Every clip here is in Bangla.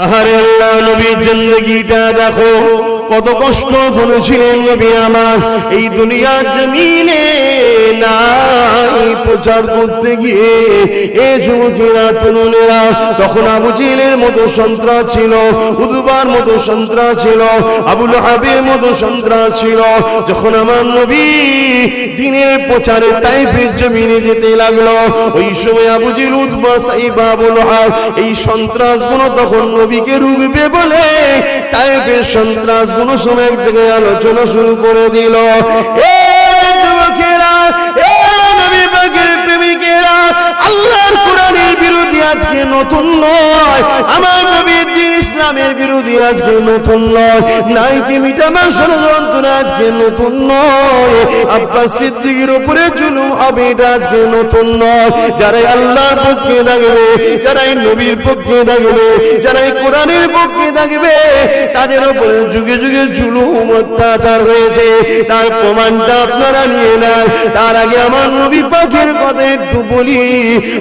আরে আল্লাহ নবীর জিন্দেগিটা দেখো, কত কষ্ট করেছিলেন নবী আমার। এই দুনিয়ার জমিনে নাই প্রচার করতে গিয়ে এ যুবকেরা তরুণেরা, তখন আবু জেহেলের মতো সন্ত্রাস ছিল, উতবার মতো সন্ত্রাস ছিল, আবু লাহাবের মতো সন্ত্রাস ছিল। যখন আমার নবী দিনের প্রচারে তাইফের জমিনে যেতে লাগলো, ওই সময় আবু জেহেল, উতবা, সাইবা, আবু লাহাব এই সন্ত্রাসগুলো তখন নবীকে রুখবে বলে তাইফের সন্ত্রাসগুলো সময় এক জায়গায় আলোচনা শুরু করে দিল। এ যুবকেরা, এ নবী পাকের প্রেমিকেরা, আল্লাহর কোরআনের বিরোধী আজকে নতুন নয়, আমার নবীর দ্বীন ইসলামের বিরোধী আজকে নতুন নয়, নাইকে মিটাবার ষড়যন্ত্র আজকে নতুন নয়, আব্বাস সিদ্দিকের উপরে জুলুম হবে এটা আজকে নতুন নয়। যারাই আল্লাহর পক্ষে থাকবে, যারাই নবীর পক্ষে থাকবে, যারাই কোরআনের পক্ষে থাকবে, তাদের উপরে যুগে যুগে জুলুম অত্যাচার হয়েছে, তার প্রমাণটা আপনারা নিয়ে নেন। তার আগে আমার নবী পাকের কথা একটু বলি।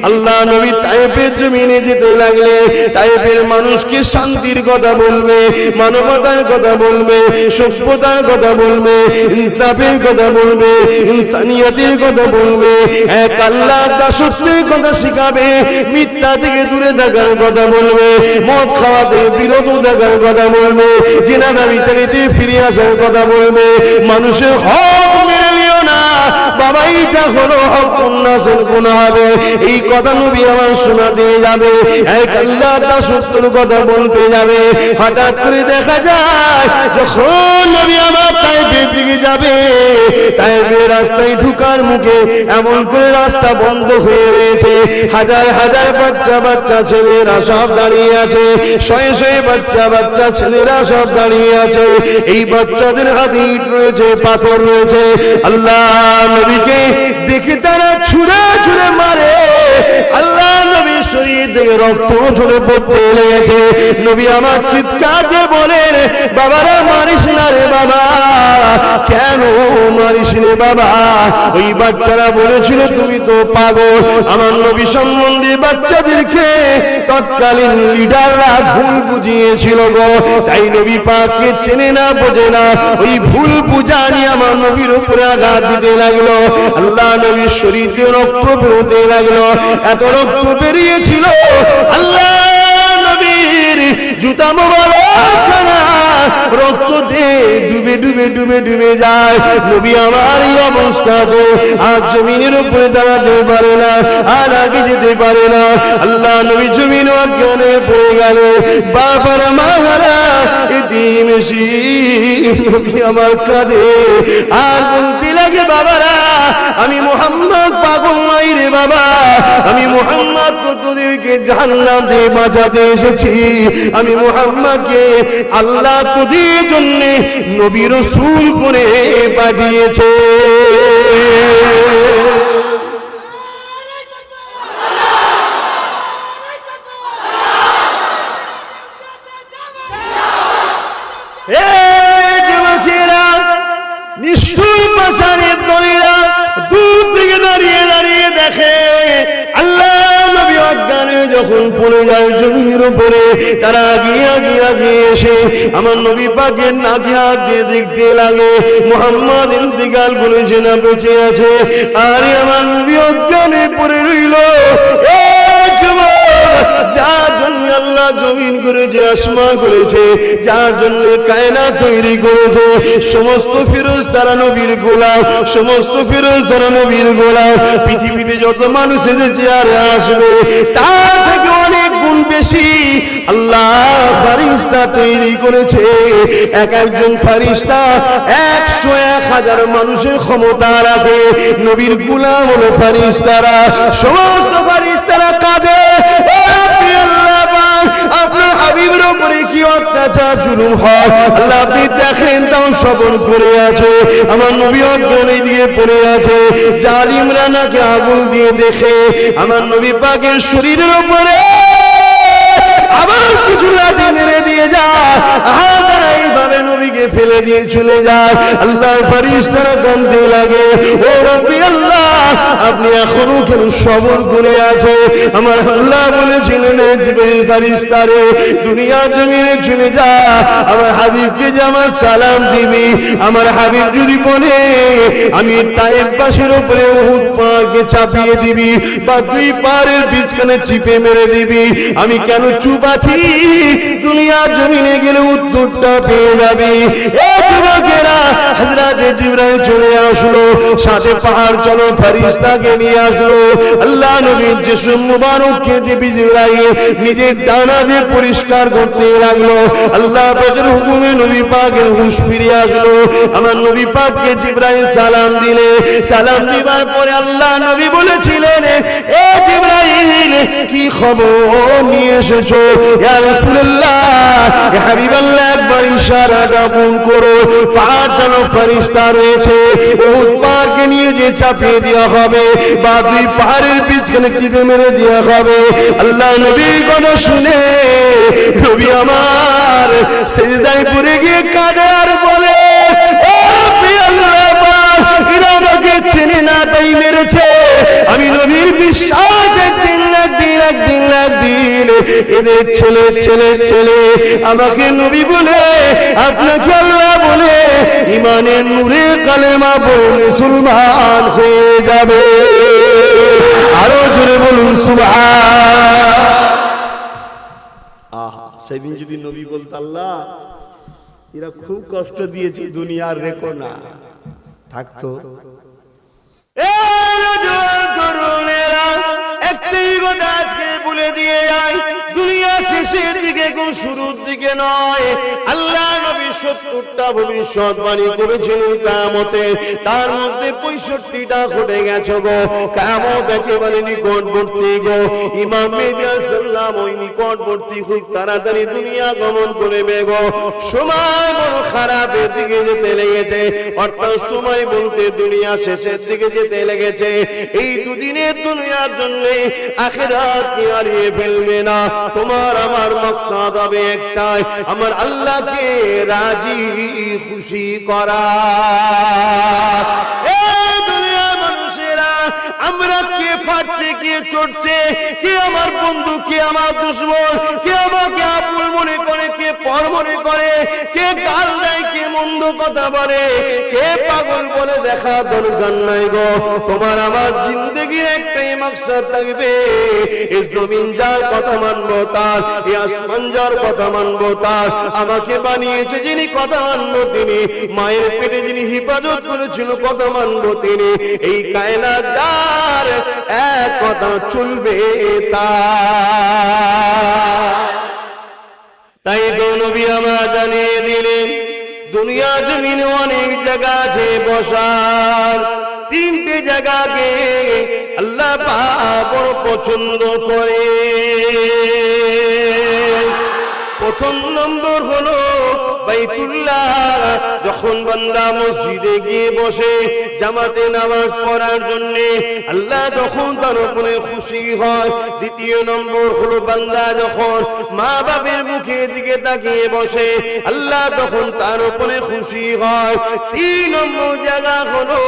আল্লাহ নবী তাইফের জমিনে যেতে লাগলে তাইফের মানুষকে শান্তির কথা বলবে, মানবতার কথা বলবে, সভ্যতার কথা বলবে, ইনসাফের কথা বলবে, ইনসানিয়তের কথা বলবে, এক আল্লাহর দাসত্বের কথা শিখাবে, মিথ্যা থেকে দূরে থাকার কথা বলবে, মদ খাওয়া থেকে বিরত থাকার কথা বলবে, জিনা ব্যভিচারিতে ফিরে আসার কথা বলবে, মানুষের হক মেনে নিও না বাবা, এইটা হলো হক, উন্নাসের গুনাহ হবে, এই কথা নবী আমার শোনাতে যাবে, এক আল্লাহর দাসত্বের কথা বলতে যাবে। হঠাৎ করে দেখা যায় যখন নবী আমার তাইফের দিকে যাবে, তাইফের রাস্তায় ঢুকার মুখে এমন করে রাস্তা বন্ধ হয়ে রয়েছে, হাজার হাজার বাচ্চা বাচ্চা ছেলেরা সব দাঁড়িয়ে আছে, শয়ে শয়ে বাচ্চা বাচ্চা ছেলেরা সব দাঁড়িয়ে আছে, এই বাচ্চাদের হাতে ইট রয়েছে, পাথর রয়েছে। আল্লাহ নবীকে দেখে তারা ছুঁড়ে ছুঁড়ে মারে, আল্লাহ নবীর শরীর থেকে রক্ত ঝরে পড়তে লেগেছে। নবী আমার চিৎকার দিয়ে বলেন, বাবারা মারিস না রে বাবা, কেন মারিস রে বাবা? ওই বাচ্চারা বলেছিল তুমি তো পাগল। আমার নবী সম্বন্ধে বাচ্চাদেরকে তৎকালীন লিডাররা ভুল বুঝিয়েছিল গো, তাই নবী পাককে চেনে না, বোঝে না, ওই ভুল বুঝা নিয়ে আমার নবীর উপরে আঘাত দিতে লাগলো। আল্লাহ নবীর শরীরে রক্ত বেরোতে লাগলো, এত রক্ত বেরিয়েছিল আল্লাহ নবীর জুতা মোবারক রক্ত দিয়ে ডুবে ডুবে ডুবে ডুবে যায়। নবী আমার এই অবস্থাতে আর জমিনের উপরে দাঁড়াতে পারে না, আর আগে যেতে পারে না। আল্লাহ নবী জমিন অজ্ঞানে পড়ে গেল, বাবার মাহারা এতিম নবী আমার কাঁদে আর বলতে লাগে, বাবারা আমি মুহাম্মদ পাগল নাই রে বাবা, আমি মুহাম্মদ তোদেরকে জাহান্নাম থেকে বাঁচাতে এসেছি, আমি মুহাম্মদকে আল্লাহ তোদের জন্য নবী রাসূল করে পাঠিয়েছে। নিষ্ঠুর পাষাণের দলেরা দূর থেকে দাঁড়িয়ে দাঁড়িয়ে দেখে আল্লাহ নবী অজ্ঞানে যখন পড়ে যায় জমির উপরে, তারা আগিয়ে আগিয়ে আগিয়ে এসে আমার নবী পাকের নাকে হাত দিয়ে দেখতে লাগে মুহাম্মদ ইন্তিকাল করেছে না বেঁচে আছে। আরে আমার নবী অজ্ঞানে পড়ে রইল। যার জন্য আল্লাহ জমিন করেছে, আসমান করেছে, যার জন্য কায়নাত তৈরি করেছে, সমস্ত ফেরেশতারা নবীর গোলাম, সমস্ত ফেরেশতারা নবীর গোলাম। পৃথিবীতে যত মানুষ এসেছে আর আসবে তার থেকে অনেক গুণ বেশি আল্লাহ ফেরেশতা তৈরি করেছে। এক একজন ফেরেশতা 100-1000 মানুষের ক্ষমতা রাখে। নবীর গোলাম হলো ফেরেশতারা, সমস্ত ফেরেশতারা কাঁদে, আপনার হাবিবের উপরে কি অত্যাচার জুলুম হয় আল্লাহ আপনি দেখেন, তাও সবর করে আছে। আমার নবী অজ্ঞানে দিয়ে পড়ে আছে, জালিমরা নাকি আগুন দিয়ে দেখে আমার নবী পাকের শরীরের উপরে আবার কিছু লাঠি মেরে দিয়ে যায়। এইভাবে নবীকে থেকে ফেলে দিয়ে চলে যায়। আল্লাহর ফেরেশতারা কাঁদতে লাগে, ও রব্বি আল্লাহ, আপনি এখনো কেন সবর করে আছে? আমার আল্লাহ বলেছিলেন, জিবরিল ফেরেশতা রে, দুনিয়া জমিনে চলে যা, আমার হাবিবকে যে আমার সালাম দিবি। আমার হাবিব যদি বলে আমি তায়েফ বাসীর উপরে উহুদ পাহাড়কে চাপিয়ে দিবি বা দুই পাহাড়ের বীজখানে চিপে মেরে দিবি, আমি কেন চুপ আছি? দুনিয়া জমিনে গেলে উত্তরটা পেয়ে যাবি। এ যুবকেরা, হযরত জিবরাইল চলে আসলো, সাথে পাহাড় চলো ফেরেশতাকে নিয়ে আসলো। আল্লাহ নবীর জিসম মুবারককে জিবরাইল নিজের ডানা দিয়ে পরিষ্কার করতে লাগলো। আল্লাহ পাকের হুকুমে নবী পাকের হুঁশ ফিরে আসলো। আমার নবী পাককে জিবরাইল সালাম দিলে, সালাম দিবার পরে আল্লাহ নবী বলেছিলেন, এ জিবরাইল, কি খবর নিয়ে এসেছো? ইয়া রাসূলুল্লাহ, ইয়া হাবিবাল্লাহ, একবার ইশারাটা পূরণ করো। পাহাড় যেন ফেরেশতা রয়েছে, উহুদ পাহাড়কে নিয়ে যে চাপিয়ে দেওয়া হবে বা দুই পাহাড়ের বীজখানে টিপে মেরে দেওয়া হবে। আল্লাহ নবীর কথা শুনে নবী আমার সিজদায় পড়ে গিয়ে কাঁদে আর বলে, ও রব্বি আল্লাহ, এরা আমাকে চেনে না তাই মেরেছে। আমি নবীর বিশ্বাস একদিন এদের ছেলে ছেলে ছেলে আমাকে নবী বলে, আপনাকে আল্লাহ বলে, ইমানের নূরে কালেমা পড়ে মুসলমান হয়ে যাবে। আরো জোরে বলুন সুবহান। আহা, সেদিন যদি নবী বলতো, আল্লাহ এরা খুব কষ্ট দিয়েছে, দুনিয়ার রেখো না, থাকতো। একটাই কথা আজকে বলে দিয়ে যায়, দুনিয়া শেষের দিকে কোন শুরুর দিকে নয়। আল্লাহ নবী 70টা ভবিষ্যৎবাণী করেছিলেন কিয়ামতে, তার মধ্যে 65টা ঘটে গেছে গো। কিয়ামত একেবারে নিকটবর্তী গো। ইমাম মেহদী সাল্লাম ওই নিকটবর্তী, খুব তাড়াতাড়ি দুনিয়া গমন করবে গো। সময় বড় খারাপের দিকে যেতে লেগেছে, অর্থাৎ সময় বলতে দুনিয়া শেষের দিকে যেতে লেগেছে। এই দুদিনের দুনিয়ার জন্য আখিরাত কি হারিয়ে ফেলবে না। তোমার আমার মাকসাদ হবে একটাই, আমার আল্লাহকে রাজি খুশি করা। এই দুনিয়ার মানুষেরা আমরা কে ফাটছে, কে চড়ছে, কে আমার বন্ধু, কে আমার দুশমন, কে আমাকে আপন মনে করে, কে পর মনে করে, কে গাল দেয়, কে মন্দ কথা বলে, কে পাগল বলে, দেখা দরকার নাই গো। তোমার আমার জিন্দেগির একটাই মাকসাদ থাকবে, এই জমিন যার কথা মানবো তার, এই আসমান যার কথা মানবো তার। আমাকে বানিয়েছে যিনি, কথা মানবো তিনি। মায়ের পেটে যিনি হিফাজত করেছিল, কথা মানবো তিনি। এই কায়নাত যার, এক কথা চলবে তার। তাই তো নবী আমার জানিয়ে দিলেন, দুনিয়া জমিনে অনেক জায়গা আছে বসার। 3টে জায়গাকে আল্লাহ পাক বড় পছন্দ করে। প্রথম নম্বর হলো বাইতুল্লাহ। যখন বান্দা মসজিদে গিয়ে বসে জামাতে নামাজ পড়ার জন্য, আল্লাহ যখন তার উপরে খুশি হয়। দ্বিতীয় নম্বর হলো বান্দা যখন মা বাবার মুখের দিকে তাকিয়ে বসে, আল্লাহ তখন তার উপরে খুশি হয়। 3 নম্বর জায়গা হলো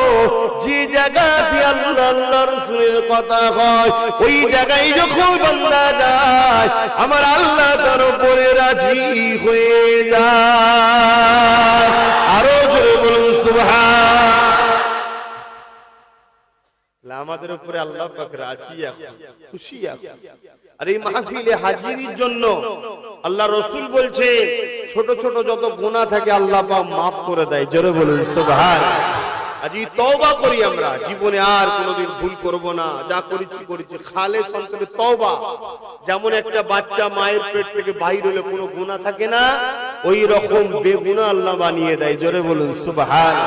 যে জায়গাতে আল্লাহ আল্লাহ রাসূলের কথা হয়, ওই জায়গায় যখন বান্দা যায়, আমার আল্লাহ তার উপরে রাজি হয়ে যায়। আরো জোরে বলুন সুবহান। আমাদের উপরে আল্লাহ পাক রাজি, এখন খুশি। আর এই মাহফিলে হাজিরির জন্য আল্লাহ রাসূল বলছে, ছোট ছোট যত গুনাহ থাকে আল্লাহ পাক maaf করে দেয়। জোরে বলুন সুবহান। আজ তওবা করি, আমরা জীবনে আর কোনোদিন ভুল করব না। যা করেছি করেছি, খালেস অন্তরে তওবা। যেমন একটা বাচ্চা মায়ের পেট থেকে বাইর হলে কোনো গুনাহ থাকে না, ওই রকম বেগুনাহ আল্লাহ বানিয়ে দেয়। জোরে বলুন সুবহান।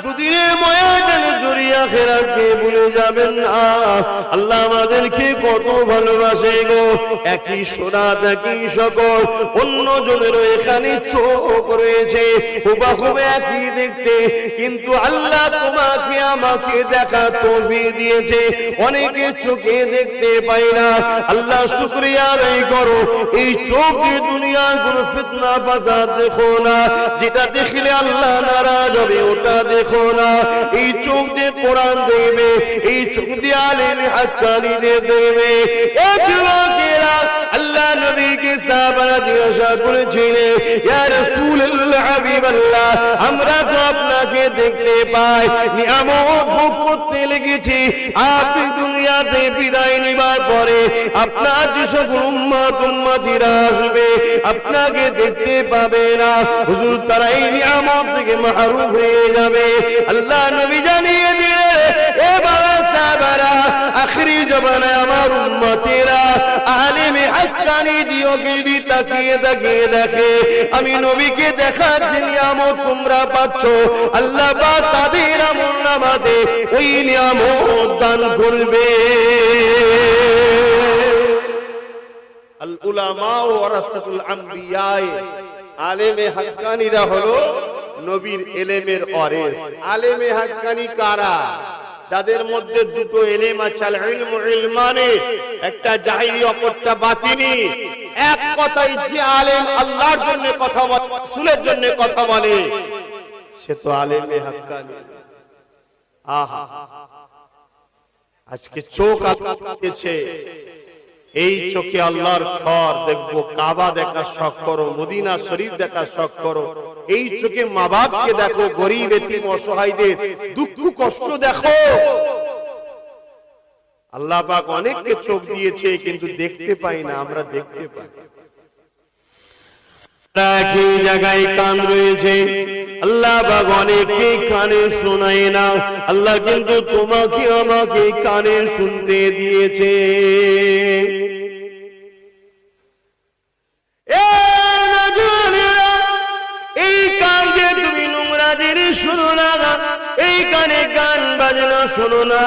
দুদিনের ময়দানে জড়িয়ে আখিরাতকে ভুলে যায়। যাবেন না। আল্লাহ আমাদেরকে কত ভালোবাসে গো, একই সোরাত একই সকল, অন্য জনেরও এখানে চোখ রয়েছে হুবহু একই দেখতে, কিন্তু আল্লাহ তোমাকে আমাকে দেখা তৌফিক দিয়েছে, অনেকে চোখে দেখতে পায় না। আল্লাহ শুকরিয়া আদায় করো, এই চোখে দুনিয়ার কোনো ফিতনা ফাসাদ দেখো না, যেটা দেখলে আল্লাহ নারাজ হবে ওটা দেখো না। এই চোখ দিয়ে কোরআন দেখবে, এই চোখ দিয়ে আলেমে হাক্কানীদের দেখবে। এক লোকেরা আল্লাহ নবীকে সাহাবারা জিজ্ঞাসা করেছিলেন, ইয়া রাসূলুল্লাহ হাবিবাল্লাহ, আমরা তো আপনাকে দেখতে পাই, নিয়ামত ভোগ করতে লেগেছি, আপনি দুনিয়াতে বিদায় নেবার পরে আপনার যে সকল উম্মত উম্মতিরা আসবে আপনাকে দেখতে পাবে না, হুজুর তারা এই নিয়ামত থেকে মাহরুম হয়ে যাবে। আল্লাহ নবী জানিয়ে দিলেন, এ বাবা সাহাবারা, আখিরি জামানায় আমার উম্মতেরা আলেমে হাক্কানী দিওকে যদি তাকিয়ে তাকিয়ে দেখে আমি নবীকে দেখার যে নিয়ামত তোমরা পাচ্ছ, আল্লাহ পাক তাদের আমলনামাতে ওই নিয়ামত দান করবে। আল উলামা ওয়ারাসাতুল আম্বিয়া, আলেমে হাক্কানীরা হলো নবীর এলেমের ওয়ারিস। আলেমে হাক্কানী কারা? যাদের মধ্যে দুটো এলেম আছে, আল ইলমু ইলমানে, একটা জাহিরি অপরটা বাতিনি। এক কথাই যে আলেম আল্লাহর জন্য কথা বলে, রাসূলের জন্য কথা বলে, সে তো আলেমে হাক্কানী। আহা, আজকে চোখ আল্লাহকে, এই চোখে আল্লাহর ঘর দেখবো, কাবা দেখার শখ করো, মদিনা শরীফ দেখার শখ করো, এই চোখে মা বাপকে দেখো, গরিব এতিম অসহায়দের দুঃখ কষ্ট দেখো। আল্লাহ পাক অনেককে চোখ দিয়েছে কিন্তু দেখতে পাই না, আমরা দেখতে পাই। একই জায়গায় কান রয়েছে, আল্লাহ পাক অনেককে কানে শোনায় না, আল্লাহ কিন্তু তোমাকে আমাকে কানে শুনতে দিয়েছে। এই কান যে তুমি নোংরা জিনিস শোনো না, এই কানে গান বাজনা শোনো না,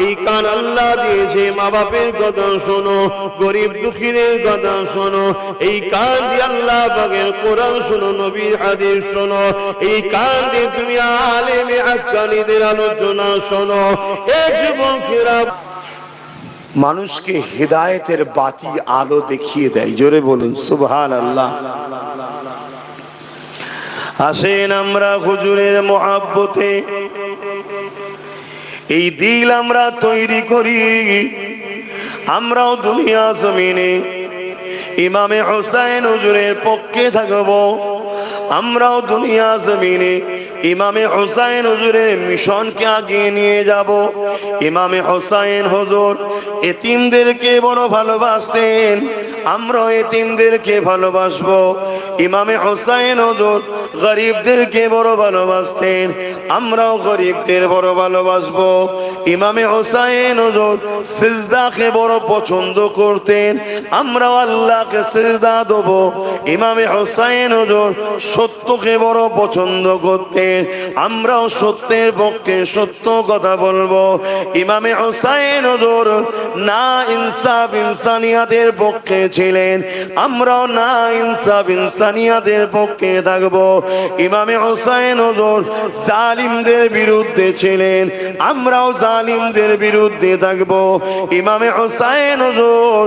এই কান আল্লাহ দিয়েছে মা বাপের কথা শোনো, গরিব দুঃখীদের কথা শোনো, এই কান দিয়ে আল্লাহ পাকের কোরআন শোনো, নবীর হাদিস শোনো, এই কান দিয়ে তুমি আলেমে হাক্কানীদের আলোচনা শোনো। এই যুবকেরা মানুষকে হিদায়েতের বাতি আলো দেখিয়ে দেয়, জোরে বলুন সুবহানাল্লাহ। আসেন আমরা হুজুরের মহব্বতে এই দিল আমরা তৈরি করি, আমরাও দুনিয়া জমিনে ইমামে হোসেন হুজুরের পক্ষে থাকব, আমরাও দুনিয়া জমিনে ইমামে হোসেন হুজুরের মিশনকে আগিয়ে নিয়ে যাব। ইমামে হোসেন হুজুর এতিমদেরকে বড় ভালোবাসতেন, আমরাও এতিমদেরকে ভালোবাসবো। ইমামে হোসেন হুজুর গরিবদেরকে বড় ভালোবাসতেন, আমরাও গরিবদের বড় ভালোবাসবো। ইমামে হোসেন হুজুর সিজদাকে বড় পছন্দ করতেন, আমরাও আল্লাহকে সিজদা দেব। ইমামে হোসেন হুজুর সত্যকে বড় পছন্দ করতেন, আমরাও সত্যের পক্ষে সত্য কথা বলবো। ইমামে হোসেন হুজুর না ইনসাফ ইনসানিয়াতের পক্ষে ছিলেন, আমরাও না ইনসাফ ইনসানিয়াতের পক্ষে থাকবো। ইমামে হোসেন হুজুর জালিমদের বিরুদ্ধে ছিলেন, আমরাও জালিমদের বিরুদ্ধে থাকবো। ইমামে হোসেন হুজুর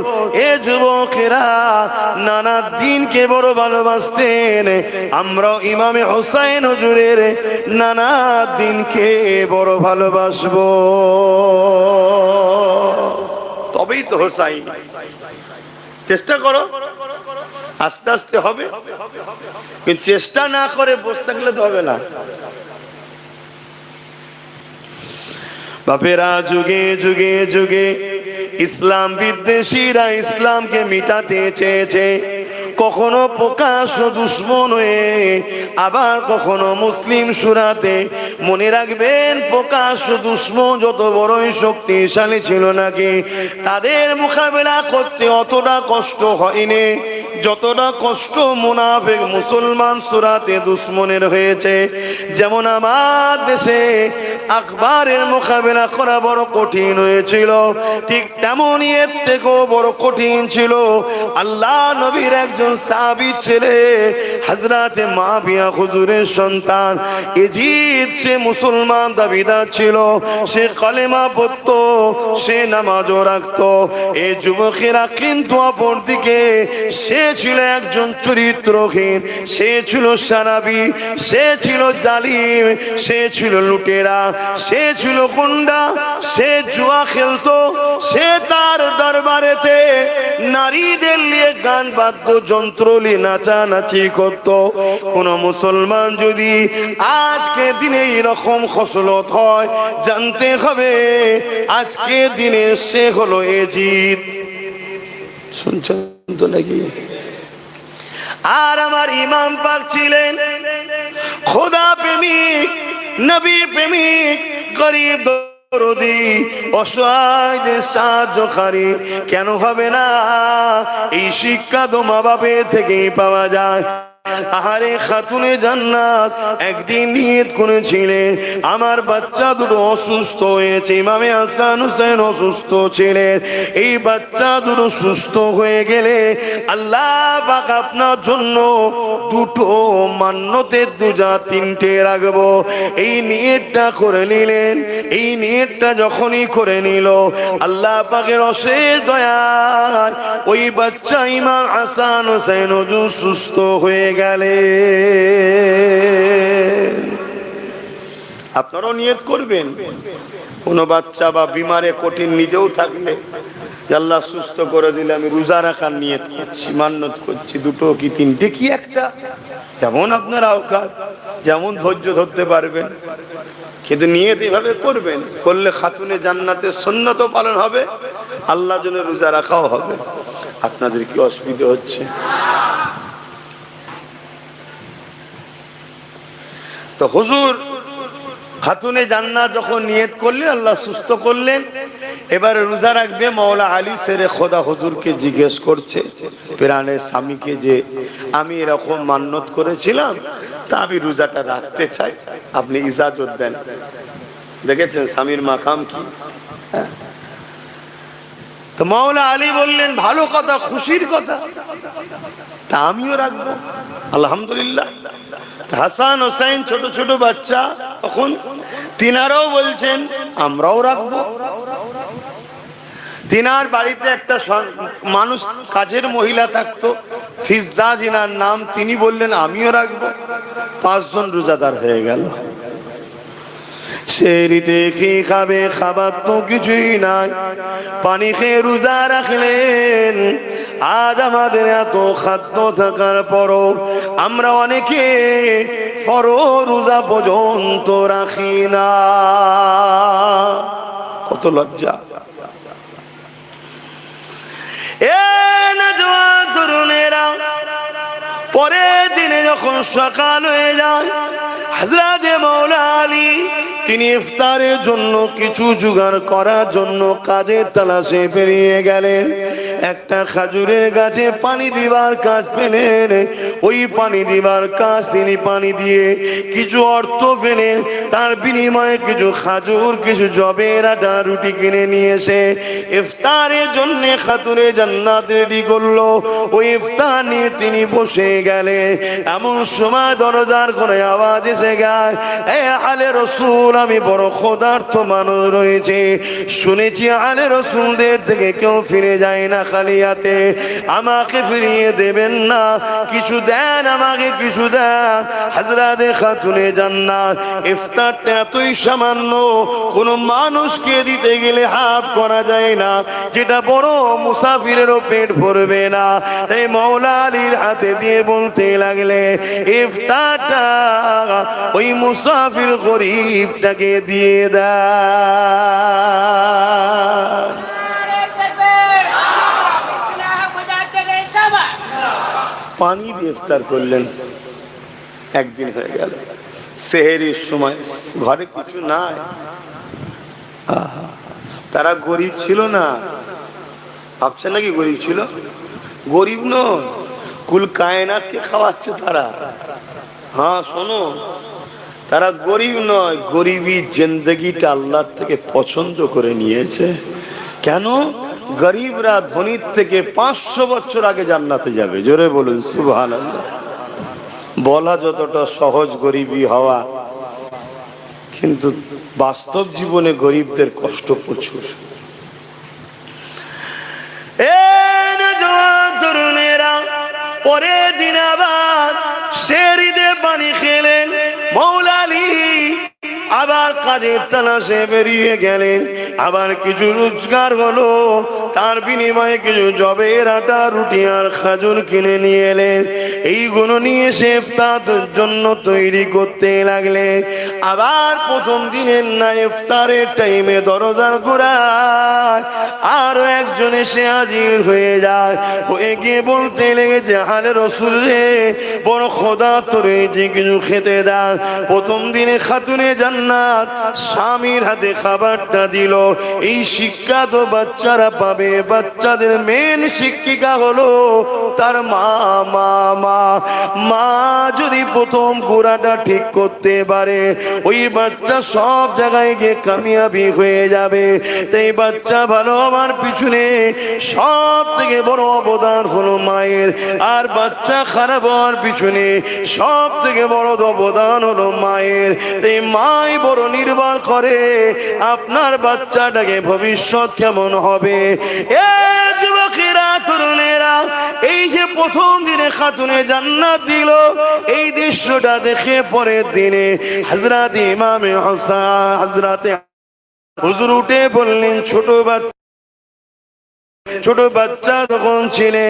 এ যুবকেরা নানা দিনকে বড় ভালোবাসতেন, আমরাও ইমামে হোসেন হুজুরের নানা দিনকে বড় ভালোবাসবো। তবেই তো হোসাইন। চেষ্টা করো, আস্তে আস্তে হবে, কিন্তু চেষ্টা না করে বসে থাকলে তো হবে না। বাপেরা যুগে যুগে যুগে ইসলাম বিদ্বেষীরা ইসলামকে মিটাতে চেয়েছে, কখনো প্রকাশ্য দুশ্মন হয়ে, আবার কখনো মুসলিম সুরাতে। মনে রাখবেন, প্রকাশ্য দুশ্মন যত বড়ই শক্তিশালী ছিল নাকি, তাদের মোকাবেলা করতে অতটা কষ্ট হয়নি যতটা কষ্ট মুনাফিক মুসলমান সুরাতে দুশ্মনের হয়েছে। যেমন আমার দেশে আকবরের মোকাবেলা করা বড় কঠিন হয়েছিল, ঠিক তেমনই এর থেকেও বড় কঠিন ছিল আল্লাহ নবীর একজন সাহাবী ছেলে হযরতে মুআবিয়া হুজুরের সন্তান ইয়াজিদ। সে মুসলমান দাবিদার ছিল, সে কালেমা পড়তো, সে নামাজও রাখতো। এই যুবকেরা কিন্তু অপরদিকে সে ছিল একজন চরিত্রহীন, সে ছিল সারাবি, সে ছিল জালিম, সে ছিল লুটেরা, সে ছিল গুন্ডা, সে জুয়া খেলতো, সে তার দরবারেতে নারীদের নিয়ে গান বাদ্যযন্ত্র নিয়ে নাচানাচি করত। কোন মুসলমান যদি আজকে দিনে এরকম খসলত হয়, জানতে হবে আজকে দিনে সে হলো ইয়াজিদ। শুনছেন তো নাকি? আর আমার ইমাম পাক ছিলেন খোদা প্রেমিক, নবী প্রেমিক, গরিব দরদি, অসহায়দের সাহায্যকারী। কেন হবে না? এই শিক্ষা তো মা বাপের থেকেই পাওয়া যায়। আহারে খাতুনে জান্নাত একদিন নিয়ত করেছিলেন, আমার বাচ্চা দুটো অসুস্থ হয়েছে। ইমামে হাসান হুসেন অসুস্থ ছিলেন। এই বাচ্চা দুটো সুস্থ হয়ে গেলে আল্লাহ পাক আপনার জন্য দুটো মান্নতের দুজা তিনটে রাখবো, এই নিয়তটা করে নিলেন। এই নিয়তটা যখনই করে নিল, আল্লাহ পাকের অশেষ দয়ায় ওই বাচ্চা ইমাম হাসান হুসেন হুজুর সুস্থ হয়ে গেলে। আপনারাও নিয়ত করবেন, কোন বাচ্চা বা বিমারে কঠিন নিজেও থাকলে আল্লাহ সুস্থ করে দিলে আমি রোজা রাখার নিয়ত করছি, মান্নত করছি, দুটো কি তিনটে কি একটা, যেমন আপনার আওকাত, যেমন ধৈর্য ধরতে পারবেন, কিন্তু নিয়ত এভাবে করবেন। করলে খাতুনে জান্নাতের সুন্নতও পালন হবে, আল্লাহর জন্য রোজা রাখাও হবে। আপনাদের কি অসুবিধা হচ্ছে? তো হুজুর খাতুনে জান্নাত যখন নিয়ত করলেন, আল্লাহ সুস্থ করলেন, এবারে রোজা রাখবে। মাওলা আলী সেরে খোদা হুজুরকে জিজ্ঞেস করছে প্রাণের স্বামীকে যে আমি এরকম মান্নত করেছিলাম, তা আমি রোজাটা রাখতে চাই, আপনি ইজাজত দেন। দেখেছেন স্বামীর মাকাম কি? তো মাওলা আলী বললেন ভালো কথা, খুশির কথা, তা আমিও রাখবো। আলহামদুলিল্লাহ। হাসান হোসেন ছোট ছোট বাচ্চা তখন, তিনারাও বলছেন আমরাও রাখবো। তিনার বাড়িতে একটা মানুষ কাজের মহিলা থাকতো, ফিজ্জা জিনার নাম, তিনি বললেন আমিও রাখবো। 5 জন রোজাদার হয়ে গেল। সেরিতে কি খাবে? খাবার তো কিছুই নাই, পানি খেয়ে রোজা রাখলেন। আজ আমাদের এত খাদ্য থাকার পরও আমরা অনেকে রোজা পর্যন্ত রাখি না। কত লজ্জা! এ নওজোয়ান তরুণেরা, পরের দিনে যখন সকাল হয়ে যায়, হযরতে মাওলা আলী তিনি ইফতারের জন্য কিছু জোগাড় করার জন্য কাজের তালাশে বেরিয়ে গেলেন। একটা খাজুরের গাছে পানি দিবার কাজ পেলেন। ওই পানি দিবার কাজ তিনি পানি দিয়ে কিছু অর্থ পেলেন, তার বিনিময়ে কিছু খাজুর, কিছু জবের আটা, রুটি কিনে নিয়ে এসে ইফতারের জন্য খাতুনে জান্নাত রেডি করলো। ওই ইফতার নিয়ে তিনি বসে গেলেন। এমন সময় দরজার কোণে আওয়াজ এসে গেল, এ আলে রসুল, আমি বড় ক্ষুধার্ত মানুষ রয়েছে, শুনেছি আলে রসুলদের থেকে কেউ ফিরে যায় না খালি হাতে, আমাকে ফিরিয়ে দেবেন না? কিছু দেন, আমাকে কিছু দেন। হযরতে খাতুনে জান্নাত ইফতারটা এতই সামান্য, কোন মানুষকে দিতে গেলে হাফ করা যায় না, যেটা বড় মুসাফিরেরও পেট ভরবে না। তাই মাওলা আলীর হাতে দিয়ে বলতে লাগলে, ইফতারটা ওই মুসাফির গরিবটাকে দিয়ে দেন। পানি দিয়ে ইফতার করলেন। একদিন হয়ে গেল, সেহরির সময়, ঘরে কিছু নাই। তারা গরিব ছিল না, ভাবছেন নাকি গরিব ছিল? গরিব নয়, কুল কায়নাতকে খাওয়াচ্ছে তারা। হ্যাঁ শোনো, তারা গরিব নয়, গরিবী জিন্দেগিটা আল্লাহর থেকে পছন্দ করে নিয়েছে। কেন? গরিবরা ধনীর থেকে 500 বছর আগে জান্নাতে যাবে। জোরে বলুন সুবহানাল্লাহ। বলা যতটা সহজ গরিবী হওয়া, কিন্তু বাস্তব জীবনে গরিবদের কষ্ট প্রচুর। তরুণেরা পরের দিন আবার শেরিদে পানি খেলেন। মৌলা আলী আবার কাজের তালাশে বেরিয়ে গেলেন। আবার কিছু রোজগার হলো, তার বিনিময়ে কিছু জবের আটা, রুটি আর খাজুর কিনে নিয়ে এলেন। এইগুলো নিয়ে সে ইফতারের জন্য তৈরি করতে লাগলেন। আবার প্রথম দিনের না ইফতারের টাইমে দরজার গোড়ায় আরো একজন এসে হাজির হয়ে যায়। হয়ে গিয়ে বলতে লেগেছে, আলে রাসূল রে, বড় খোদা তোরে যে কিছু খেতে দাও। প্রথম দিনে খাতুনে জান্নাত স্বামীর হাতে খাবারটা দিল। এই শিক্ষা তো বাচ্চারা পাবে। বাচ্চাদের মেন শিক্ষিকা হলো তার মা। মা মা মা যদি প্রথম গোড়াটা ঠিক করতে পারে, ওই বাচ্চা সব জায়গায় গিয়ে কামিয়াবি হয়ে যাবে। তাই বাচ্চা ভালো হওয়ার পিছনে সব থেকে বড় অবদান হলো মায়ের, আর বাচ্চা খারাপ হওয়ার পিছনে সব থেকে বড় অবদান হলো মায়ের। তাই মাই বড় নির্ভর করে আপনার বাচ্চাটাকে ভবিষ্যৎ কেমন হবে। যুবকেরা, তরুণেরা, এই যে প্রথম দিনে খাতুনে জান্নাত দিল, এই দৃশ্যটা দেখে পরের দিনে হযরত ইমামে হোসেন, হযরতে হুজুর উঠে বললেন, ছোট বাচ্চা যখন ছিলে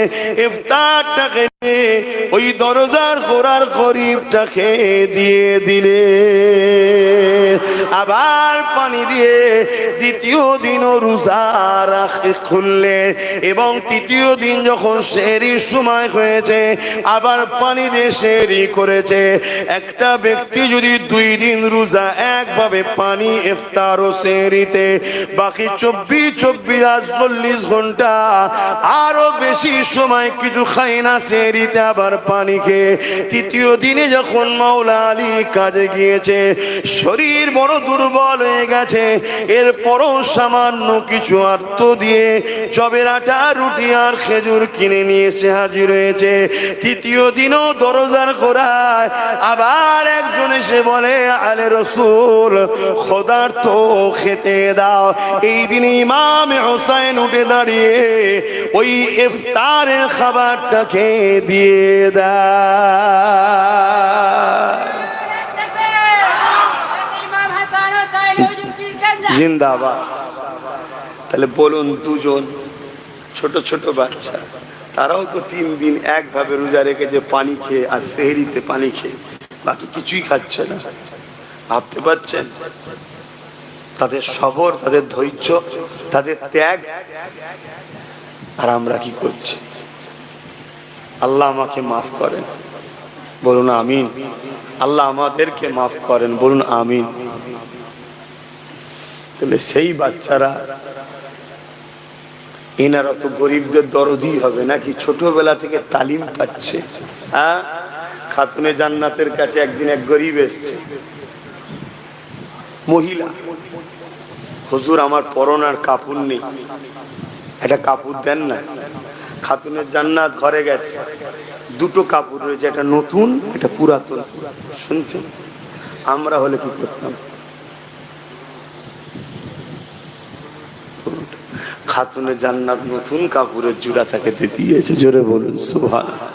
ইফতারটাকে ওই দরজার গোড়ার গরিবটাকে দিয়ে দিলে। আবার পানি দিয়ে দ্বিতীয় দিনও রোজা রাখে খুললে, এবং তৃতীয় দিন যখন সেহরির সময় হয়েছে আবার পানি দিয়ে সেহরি করেছে। একটা ব্যক্তি যদি 2 দিন রোজা একভাবে পানি ইফতার ও সেহরিতে, বাকি 24 আর 40 ঘন্টা আরো বেশি সময় কিছু খায় না, সেহরিতে আবার পানি খেয়ে তৃতীয় দিনে যখন মাওলা আলী কাজে গিয়েছে, শরীর বড় দুর্বল হয়ে গেছে, এরপরও সামান্য কিছু অর্থ দিয়ে জবের আটা, রুটি আর খেজুর কিনে নিয়ে এসে হাজির হয়েছে। তৃতীয় দিনও দরজার গোড়ায় আবার একজন এসে বলে, আলে রাসূল, খোদার তো খেতে দাও। এই দিন ইমামে হোসেন উঠে দাঁড়িয়ে ওই ইফতারের খাবারটাকে দিয়ে দেয়। জিন্দাবাদ। তাহলে বলুন, 2 জন ছোট ছোট বাচ্চা, তারাও তো 3 দিন একভাবে রোজা রেখেছে, পানি খেয়ে আর সেহরিতে পানি খেয়ে, বাকি কিছুই খাচ্ছে না। ভাবতে পারছেন তাদের সবর, তাদের ধৈর্য, তাদের ত্যাগ। আর আমরা কি করছি? আল্লাহ আমাকে মাফ করেন, বলুন আমিন। আল্লাহ আমাদেরকে মাফ করেন, বলুন আমিন। তাহলে সেই বাচ্চারা, এনারা তো গরিবদের দরদি হবে নাকি? ছোটবেলা থেকে তালিম পাচ্ছে। হ্যাঁ, খাতুনে জান্নাতের কাছে একদিন এক গরিব এসছে, মহিলা, হুজুর আমার পরনার কাপড় নেই, একটা কাপড় দেন না। খাতুনের জান্নাত ঘরে গেছে, 2টো কাপড় রয়েছে, একটা নতুন, একটা পুরাতন। শুনছেন? আমরা হলে কি করতাম? খাতুনে জান্নাত নতুন কাপড়ের জোড়া তাকে দিয়েছে। জোরে বলুন সুবহানাল্লাহ।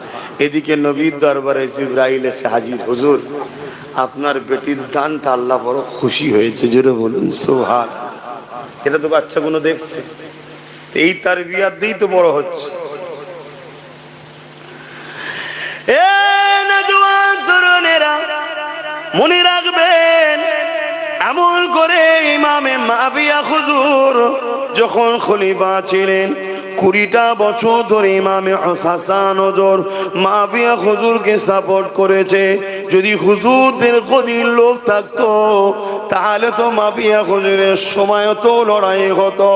এদিকে নবীর দরবারে জিবরাইল এসে হাজির, হুজুর আপনার বেটির দানটা আল্লাহ বড় খুশি হয়েছে। জোরে বলুন সুবহানাল্লাহ। এটা তো বাচ্চাগুলো দেখছে, এই তারবিয়াত দিয়েই তো বড় হচ্ছে। মনে রাখবেন, এমন করে ইমামে মাবিয়া হুজুর যখন খলিফা ছিলেন, 20টা বছর ধরে ইমামে হাসান হুজুর মাবিয়া হুজুরকে সাপোর্ট করেছে। যদি হুজুরদের গদির লোক থাকতো তাহলে তো মাবিয়া হুজুরের সময় তো লড়াই হতো,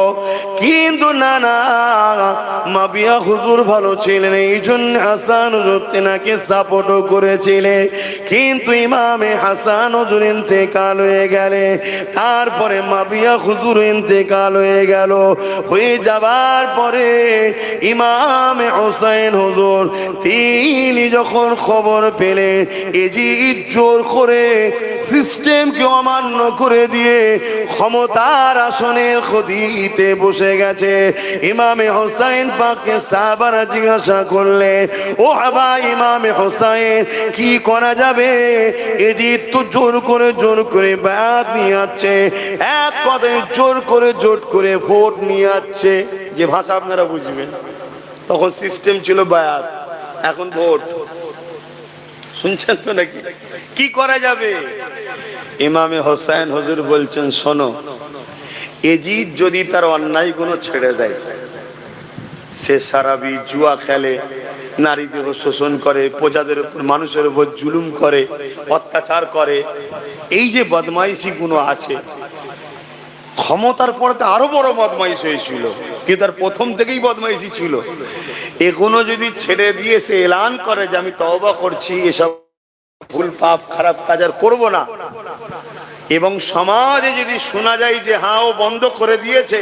কিন্তু না না, মাবিয়া হুজুর ভালো ছিলেন, এই জন্য হাসান হুজুর তেনাকে সাপোর্টও করেছিলেন। কিন্তু ইমামে হাসান হুজুর ইন্তেকাল হয়ে গেলে, তারপরে মাবিয়া হুজুর ইন্তেকাল হয়ে গেল। হয়ে যাবার পরে ইমামে হোসেন হুজুর তিনি যখন খবর পেলেন এজিদ জোর করে সিস্টেমকে অমান্য করে দিয়ে ক্ষমতার আসনের খদিতে বসে গেছে, ইমামে হোসেন পাককে সাহাবারা জিজ্ঞাসা করলে, ও বাবা ইমামে হোসেন কি করা যাবে? এজিদ তো জোর করে বায়াত নিয়ে যাচ্ছে, এক কথায় জোর করে ভোট নিয়ে যাচ্ছে। যে ভাষা আপনারা বুঝবেন, তখন সিস্টেম ছিল বায়াত, এখন ভোট। শুনছেন তো নাকি? কি করা যাবে? ইমামে হোসেন হুজুর বলছেন, শোনো, এজিদ যদি তার অন্যায় গুলো ছেড়ে দেয়, সে সারাবি জুয়া খেলে, নারীদের শোষণ করে, প্রজাদের উপর মানুষের উপর জুলুম করে, অত্যাচার করে, এই যে বদমাইশি গুলো আছে, ক্ষমতার পরে তো আরো বড় বদমাইশ হয়েছিল, কিন্তু তার প্রথম থেকেই বদমাইশি ছিল। এগুলো যদি ছেড়ে দিয়ে সে এলান করে যে আমি তওবা করছি, এসব ভুল পাপ খারাপ কাজ আর করবো না, এবং সমাজে যদি শোনা যায় যে হ্যাঁ ও বন্ধ করে দিয়েছে,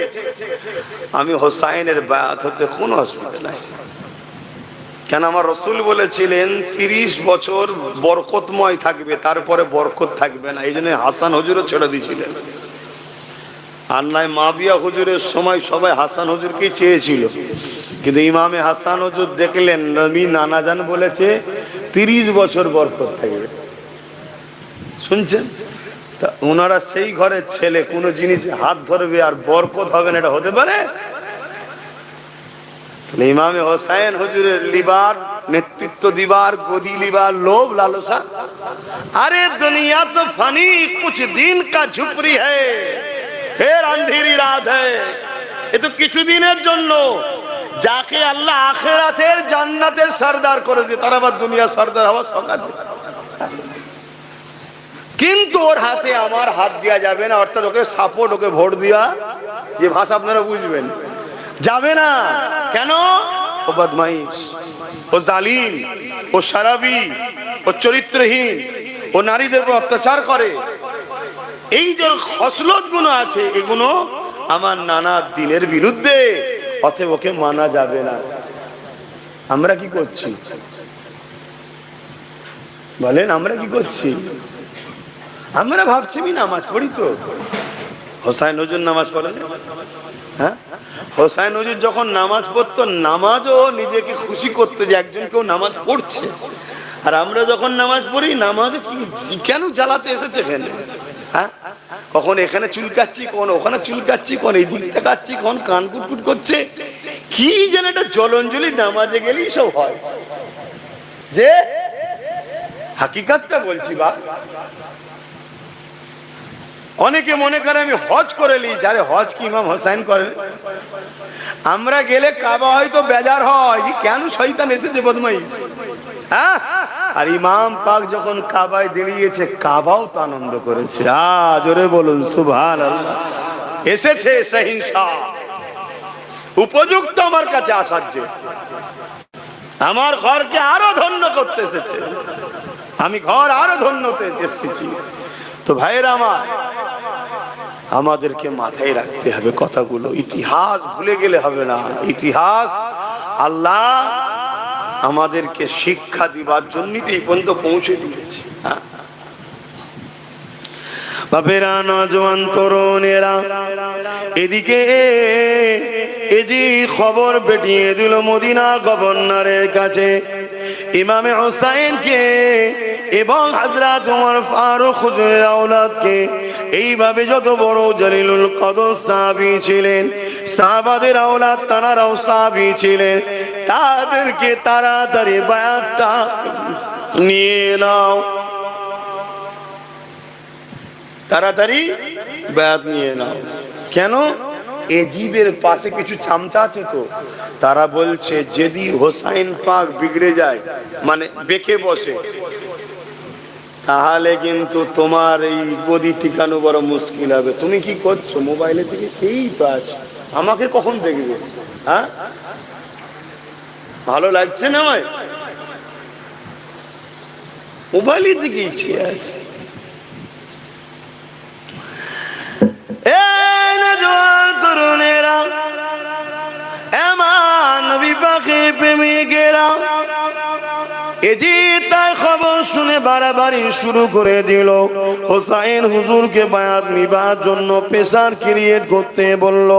আমি হোসাইনের বায়াত হতে কোনো অসুবিধা নাই। কেন আমার রাসূল বলেছিলেন 30 বছর বরকতময় থাকবে, তারপরে বরকত থাকবে না, এই জন্য হাসান হুজুরও ছেড়ে দিয়েছিলেন। আর নাই মাবিয়া হুজুরের সময় সবাই হাসান হুজুরকেই চেয়েছিল, কিন্তু ইমামে হাসান হুজুর দেখলেন নবী নানাজান বলেছে 30 বছর বরকত থাকবে। শুনছেন? তা ওনারা সেই ঘরের ছেলে, কোন জিনিস হাত ধরবে আর বরকত হবে না, এটা হতে পারে? ইমামে হোসেন হুজুরের লিবার, নেতৃত্ব দিবার, গদি লিবার লোভ লালসা। আরে দুনিয়া তো ফানি, কুছ দিন কা ঝুপড়ি হ্যায়, ফের আন্ধেরি রাত হ্যায়। এ তো কিছুদিনের জন্য। যাকে আল্লাহ আখিরাতের জান্নাতের সরদার করে দিয়ে, তার আবার দুনিয়া সরদার হওয়ার শখ আছে। কিন্তু ওর হাতে আমার হাত দেওয়া যাবে না, অর্থাৎ ওকে সাপোর্ট, ওকে ভোট দেওয়া, যে ভাষা আপনারা বুঝবেন, যাবে না। কেন? ও বদমাইশ, ও জালিম, ও শারাবি, ও চরিত্রহীন, ও নারীদের উপর অত্যাচার করে। এই যে খসলত গুলো আছে, এগুলো আমার নানা দিনের বিরুদ্ধে, অতএব ওকে মানা যাবে না। আমরা কি করছি বলেন? আমরা কি করছি? আমরা ভাবছি আমি নামাজ পড়ি, তো হোসাইন হুজুর নামাজ পড়েন? হ্যাঁ, হোসাইন হুজুর যখন নামাজ পড়তো, নামাজও নিজেকে খুশি করতো যে একজন কেউ নামাজ পড়ছে। আর আমরা যখন নামাজ পড়ি, নামাজে কি কেন জ্বালাতে এসেছে এখানে? হ্যাঁ, কখন এখানে চুলকাচ্ছি, কখন ওখানে চুলকাচ্ছি, কখন এই দিক তাকাচ্ছি, কখন কান কুটকুট করছে, কি যেন একটা জলঞ্জলি নামাজে গেলেই সব হয়। যে হাকিকাতটা বলছি বা, অনেকে মনে করে আমি হজ করে নিয়েছি। আরে হজ কি ইমাম হোসেন করেন? আমরা গেলে কাবা হয়তো বেজার হয়, কেন শয়তান এসেছে বদমাইশ। হ্যাঁ, আর ইমাম পাক যখন কাবায় দাঁড়িয়েছে, কাবাও তো আনন্দ করেছে। জোরে বলুন সুবহানাল্লাহ। এসেছে সহিংসা, উপযুক্ত আমার কাছে আসার জন্য, আমার ঘরকে আরো ধন্য করতে এসেছে, আমি ঘর আরো ধন্যতে এসেছি। তো ভাইয়েরা আমার, আমাদেরকে মাথায় রাখতে হবে কথাগুলো, ইতিহাস ভুলে গেলে হবে না। ইতিহাস আল্লাহ আমাদেরকে শিক্ষা দিবার জন্য এই পর্যন্ত পৌঁছে দিয়েছে। বাপেরা, নওজোয়ান তরুণেরা, এদিকে এই যে খবর পেটিয়ে দিল মদিনা গভর্নরের কাছে, ইমামে হোসেনকে এবং হযরত ওমর ফারুক হুজুরের আওলাদকে, এইভাবে যত বড় জলিলুল কদর সাহাবী ছিলেন, সাহাবাদের আওলাদ তারাও সাহাবী ছিলেন, তাদেরকে তাড়াতাড়ি বায়াতটা নিয়ে নাও, তাড়াতাড়ি বায়াত নিয়ে নাও। কেন? এজিদের পাশে কিছু চামচা আছে তো, তারা বলছে যদি হোসাইন পাক বিগড়ে যায়, মানে বেঁকে বসে, তাহলে কিন্তু তোমার এই গদি টিকানো বড় মুশকিল হবে। তুমি কি করছো? মোবাইলের দিকে খেয়েই তো আছো, আমাকে কখন দেখবে? হ্যাঁ, ভালো লাগছে না ভাই? মোবাইলের দিকে ইচ্ছে আছে। তরুণেরা, এমন নবী পাকের প্রেমিকেরা, এজিদ তার খবর শুনে বাড়াবাড়ি শুরু করে দিল। হোসাইন হুজুরকে বায়াত নিবার জন্য প্রেসার ক্রিয়েট করতে বলল।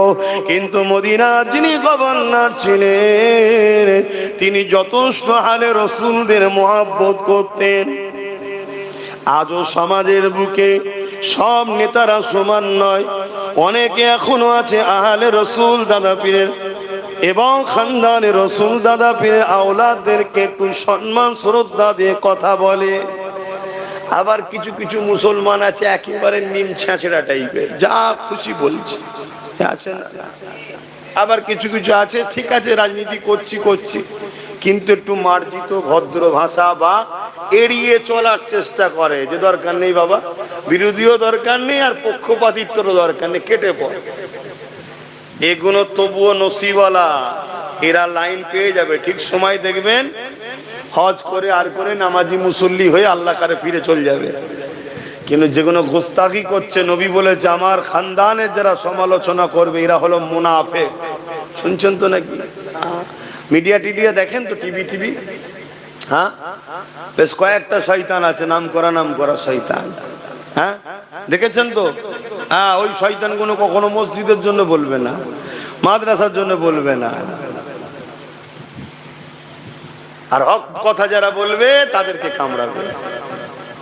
কিন্তু মদিনা যিনি গভর্নর ছিলেন, তিনি যথেষ্ট হালে রসুলদের মহব্বত করতেন। আজও সমাজের বুকে সব নেতারা সমান নয়। অনেকে এখনো আছে আহলে রসুল দাদা পীরের এবং খানদানে রসুল দাদা পীরের আওলাদদেরকে একটু সম্মান শ্রদ্ধা দিয়ে কথা বলে। আবার কিছু কিছু মুসলমান আছে একেবারে নিম ছেঁচড়া টাইপের, যা খুশি বলছে, আছে না? আবার কিছু কিছু আছে ঠিক আছে রাজনীতি করছি কিন্তু একটু মার্জিত ভদ্র ভাষা বা এড়িয়ে চলার চেষ্টা করে, যে দরকার নেই বাবা, বিরোধীও দরকার নেই আর পক্ষপাতিত্বরও দরকার নেই, কেটে পড়ে। এগুলো তবুও নসিবওয়ালা, এরা লাইন পেয়ে যাবে, ঠিক সময় দেখবেন হজ করে আর করে নামাজি মুসল্লি হয়ে আল্লাহ কারে ফিরে চলে যাবে। কিন্তু যেগুলো গোস্তাকি করছে, নবী বলেছে আমার খানদানের যারা সমালোচনা করবে এরা হলো মুনাফিক। শুনছেন তো নাকি? মিডিয়া টিডিয়া দেখেন তো, টিভি, হ্যাঁ, বেশ কয়েকটা শয়তান আছে, নাম করা শয়তান, হ্যাঁ দেখেছেন তো? হ্যাঁ, ওই শয়তান গুলো কখনো মসজিদের জন্য বলবে না, মাদ্রাসার জন্য বলবে না, আর হক কথা যারা বলবে তাদেরকে কামড়াবে।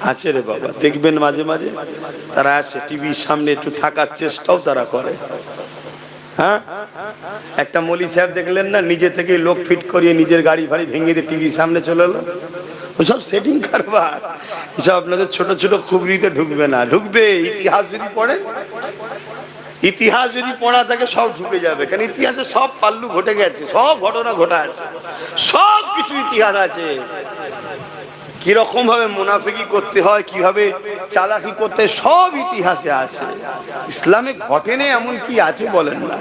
আছে রে বাবা, দেখবেন মাঝে মাঝে তারা আসে টিভির সামনে, একটু থাকার চেষ্টাও তারা করে। হ্যাঁ, একটা মৌলী সাহেব দেখলেন না, নিজে থেকে লোক ফিট করিয়ে নিজের গাড়ি ফাড়ি ভেঙে দিয়ে টিভির সামনে চলে এলো। ওসব সেটিং কারবার, এসব আপনাদের ছোট ছোট খুবরিতে ঢুকবে না। ঢুকবে ইতিহাস যদি পড়েন, ইতিহাস যদি পড়া থাকে সব ঢুকে যাবে। কারণ ইতিহাসে সব পাল্লু ঘটে গেছে, সব ঘটনা ঘটা আছে, সব কিছু ইতিহাস আছে। কিরকম ভাবে মুনাফিকি করতে হয়, কিভাবে চালাকি করতে, সব ইতিহাসে আছে। ইসলামে ঘটেনি এমন কি আছে বলেন না?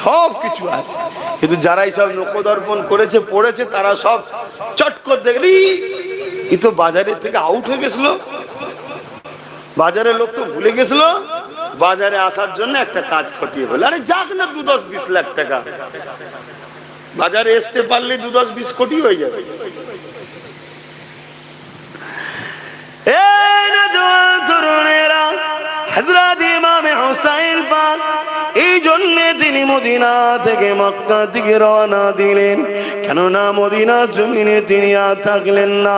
সব কিছু আছে। কিন্তু যারা এইসব লোকদর্পণ করেছে পড়েছে, তারা সব চট করে দেখলি ই তো বাজারের থেকে আউট হয়ে গেছিল, বাজারের লোক তো ভুলে গেছিল, বাজারে আসার জন্য একটা কাজ খটিয়ে ফেলে। আরে যাক না 2-10-20 লাখ টাকা, বাজারে আসতে পারলে 2-10-20 কোটি হয়ে যাবে। তরুণেরা, হযরত ইমাম হুসাইন পাক এই জন্য তিনি মদিনা থেকে মক্কা দিকে রওনা দিলেন। কেননা মদিনার জমিনে তিনি আর থাকলেন না,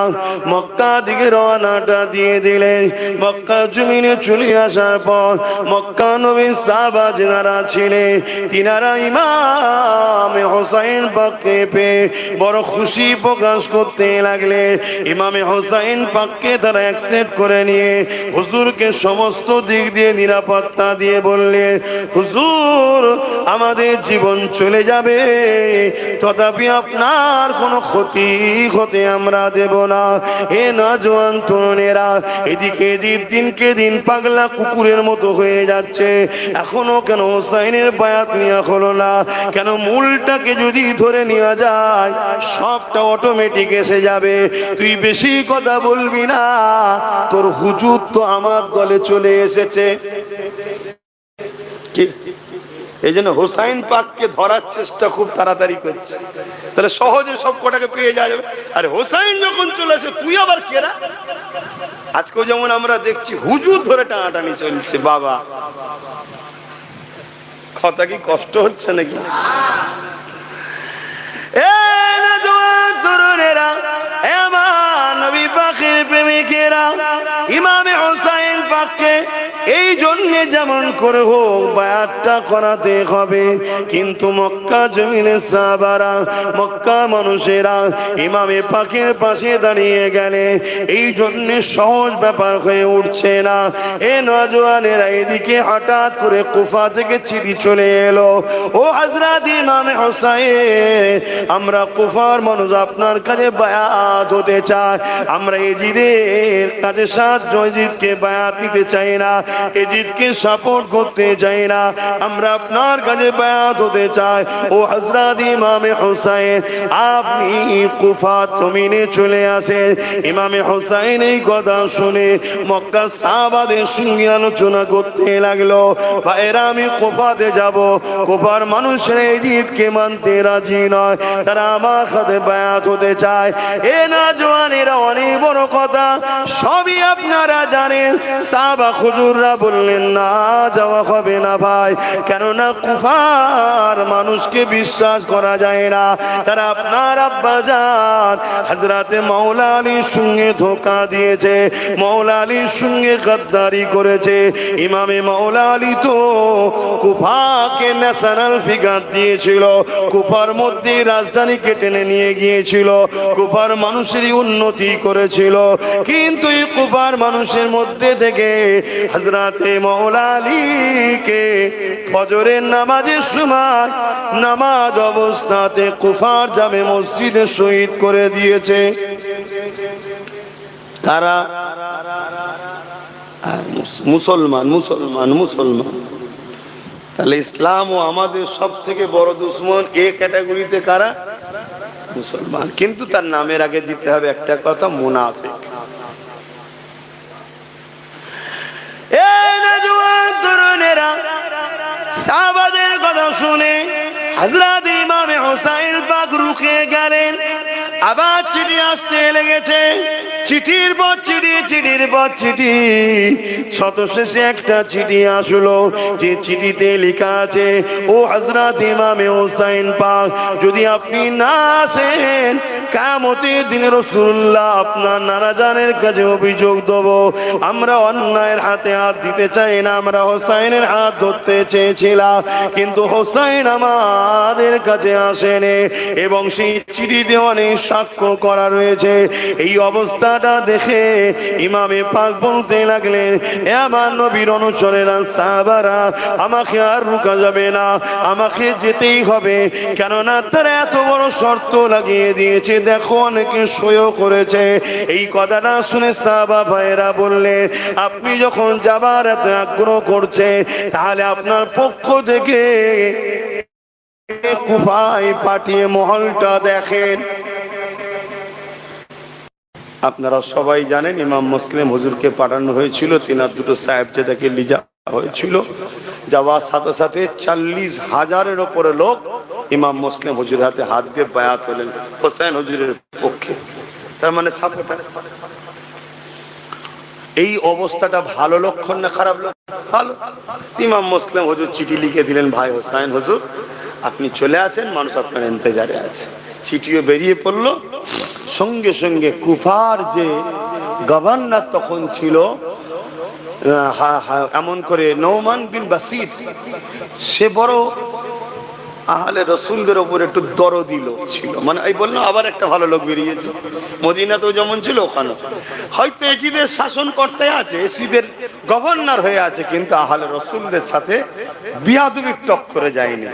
মক্কা দিকে রওনাটা দিয়ে দিলেন। মক্কা জমিনে চলে আসার পর মক্কা নবীর সাহাবা যারা ছিলেন, তিনারা ইমাম হুসাইন পাককে পেয়ে বড় খুশি প্রকাশ করতে লাগলেন। ইমাম হুসাইন পাককে তারা অ্যাকসেপ্ট করে নিয়ে হুজুরকে সমস্ত দিক দিয়ে নিরাপত্তা দিয়ে বললেন, হুজুর আমাদের জীবন চলে যাবে, তথাপি আপনার কোনো ক্ষতি হতে আমরা দেব না। হে নওজোয়ান তরুণেরা, এদিকে দিনকে দিন পাগলা কুকুরের মতো হয়ে যাচ্ছে, এখনো কেন হুসাইনের বায়াত নেওয়া হলো না? কেন মূলটাকে যদি ধরে নেওয়া যায় সবটা অটোমেটিক এসে যাবে। তুই বেশি কথা বলবি না, তোর হুজুর তো আমার দলে চলে এসেছে। এই জন্য হুসাইন পাককে ধরার চেষ্টা খুব তাড়াতাড়ি করছে, তাহলে সহজে সব কটাকে পেয়ে যাবে। আর হুসাইন যখন চলে আসে, তুই আবার কেরা? আজকেও যেমন আমরা দেখছি হুজুর ধরে টানাটানি চলছে। বাবা, কথা কি কষ্ট হচ্ছে নাকি? তরুণেরা, নবী পাকের প্রেমিকেরা ইমামে হোসাইন পাককে এই জন্য যেমন করে হোক বায়াতটা করাতে হবে, কিন্তু মক্কা জমিনে সাহাবারা, মক্কা মানুষেরা ইমামে পাকের পাশে দাঁড়িয়ে গেলে এই জন্য সহজ ব্যাপার হয়ে উঠছে না। এ নওজওয়ানেরা এদিকে হঠাৎ করে কুফা থেকে চিঠি চলে এলো, ও হযরত ইমামে হোসাইন, আমরা কুফার মানুষ আপনার কাছে বায়াত হতে চাই, আমরা এজিদের কাছে সাহায্য, এজিদকে বায়াত নিতে চাই না, এজিদকে সাপোর্ট করতে চাই না, আমরা আপনার কাছে বায়াত হতে চাই। ও হযরত ইমামে হোসাইন, আপনি কুফা জমিনে চলে আসেন। ইমামে হোসাইন এই কথা শুনে মক্কা সাহাবাদের সঙ্গে আলোচনা করতে লাগলো, ভাইরা আমি কুফাতে যাব, কুফার মানুষের এজিদকে মানতে রাজি নয়, তারা আমার সাথে বায়াত হতে চায়। এ না জওয়ানেরা অনেক বড় কথা, সবই আপনারা জানেন। সাহাবা হুজুররা বললেন না, যাওয়া হবে না ভাই, কেননা কুফার মানুষকে বিশ্বাস করা যায় না, তারা আপনার আব্বাজান হযরতে মাওলা আলীর সঙ্গে ধোঁকা দিয়েছে, মাওলা আলীর সঙ্গে গদ্দারি করেছে। ইমামে মাওলা আলী তো কুফাকে ন্যাশনাল ফিগার দিয়েছিল, কুফার মধ্যে রাজধানীকে টেনে নিয়ে গিয়েছিল, কুফার মানুষেরই উন্নতি করেছিল, কিন্তু এই কুফার মানুষের মধ্যে থেকে হযরতে মাওলা আলীকে ফজরের নামাজের সময় নামাজ অবস্থাতে কুফার জামে মসজিদে শহীদ করে দিয়েছে। কারা? মুসলমান, মুসলমান, মুসলমান। তাহলে ইসলাম ও আমাদের সব থেকে বড় দুশ্মন এ ক্যাটাগরিতে কারা? মুসলমান। কিন্তু তার নামের আগে দিতে হবে একটা কথা, মুনাফিক। সাহাবাদের কথা শুনে হযরত ইমামে হোসাইন পাক রুখে গেলেন। আবার চিঠি আসতে লেগেছে, চিঠির পর চিঠি, চিঠির পর চিঠি। শেষে একটা চিঠি আসলো, যে চিঠিতে লেখা আছে, ও হযরত ইমামে হোসাইন পাক, যদি আপনি না আসেন কিয়ামতের দিনে রাসূলুল্লাহ আপনার নানাজানের কাছে অভিযোগ দেব। আমরা অন্যায়ের হাতে হাত দিতে চাই না, আমরা হোসাইনের হাত ধরতে চেয়েছিলাম, কিন্তু হোসাইন আমাদের কাছে আসেনি, এবং সেই চিঠিতে অনেক সাক্ষ্য করা রয়েছে। এই অবস্থাটা দেখে ইমামে পাক বলতে লাগলেন, এ আমার নবীর অনুচরেরা, সাহাবারা, আমাকে আর রুকা যাবে না, আমাকে যেতেই হবে, কেননা তারা এত বড় শর্ত লাগিয়ে দিয়েছে, দেখো অনেকে সইও করেছে। এই কথাটা শুনে সাহাবা ভাইরা বললেন, আপনি যখন যাবার এত আগ্রহ করছে, তাহলে আপনার পক্ষ থেকে কুফায় পাঠিয়ে মহলটা দেখেন। আপনারা সবাই জানেন ইমাম মুসলিম হুজুরকে পাঠানো হয়েছিল, তিনার দুটো সাহেবজাদাকে নিয়ে যাওয়া হয়েছিল। যাওয়ার সাথে সাথে 40,000-এর উপরে লোক ইমাম মুসলিম হুজুরের হাতে হাত দিয়ে বায়াত হলেন হোসেন হুজুরের পক্ষে, তার মানে সাপোর্টার। এই অবস্থাটা ভালো লক্ষণ না খারাপ লক্ষণ? ভালো। ইমাম মুসলিম হুজুর চিঠি লিখে দিলেন, ভাই হোসেন হুজুর আপনি চলে আসেন, মানুষ আপনার ইন্তজারে আছে। চিঠিও বেরিয়ে পড়লো। সঙ্গে সঙ্গে কুফার যে গভর্নর তখন ছিল, এমন করে নোমান বিন বাসির, সে বড় আহলে রসুলদের উপর একটু দরদি লোক ছিল, মানে এই বললাম আবার একটা ভালো লোক বেরিয়েছে। মদিনাতেও যেমন ছিল ওখানে, হয়তো এজিদের শাসন করতে আছে, এসিদের গভর্নর হয়ে আছে, কিন্তু আহলে রসুলদের সাথে বিয়াদবি টক করে যায়নি।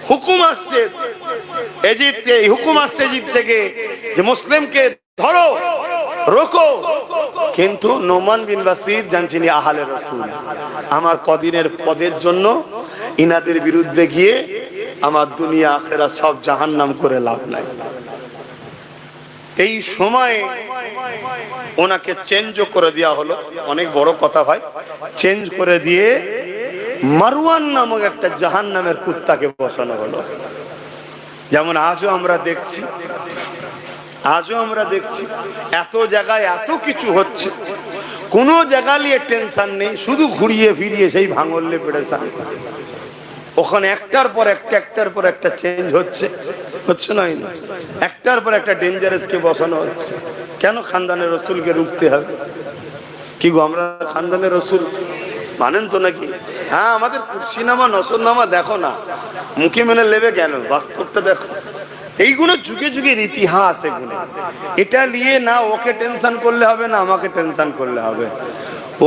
হুকুম আসছে এজিদ থেকে, হুকুম আসছে এজিদ থেকে যে মুসলিমকে ধরো, রোকো, কিন্তু নোমান বিন বাসির জানছিনি আহলে রসুল, আমার কদিনের পদের জন্য ইনাদের বিরুদ্ধে গিয়ে আমার দুনিয়া আখেরা সব জাহান্নাম করে লাভ নাই। এই সময়ে ওনাকে চেঞ্জ করে দেওয়া হলো, অনেক বড় কথা ভাই, চেঞ্জ করে দিয়ে মারওয়ান নামক একটা জাহান্নামের কুত্তাকে বসানো হলো। যেমন আজও আমরা দেখছি, এত জায়গায় এত কিছু হচ্ছে, কোনো জায়গা নিয়ে টেনশন নেই, শুধু ঘুরিয়ে ফিরিয়ে সেই ভাঙলে পেরেছেন। ওখানে একটার পর একটা চেঞ্জ হচ্ছে না, একটার পর একটা ডেঞ্জারাস কে বসানো হচ্ছে। কেন খানদানের রসুলকে রুখতে হবে? কি গো, আমরা খানদানের রসুল মানেন তো নাকি? হ্যাঁ, আমাদের কুরসিনামা নসরনামা দেখো না, মুখে মেনে নেবে কেন? বাস্তবটা দেখো। এইগুলো যুগে যুগের ইতিহাস। এগুলো এটা নিয়ে না ওকে টেনশন করলে হবে, না আমাকে টেনশন করলে হবে।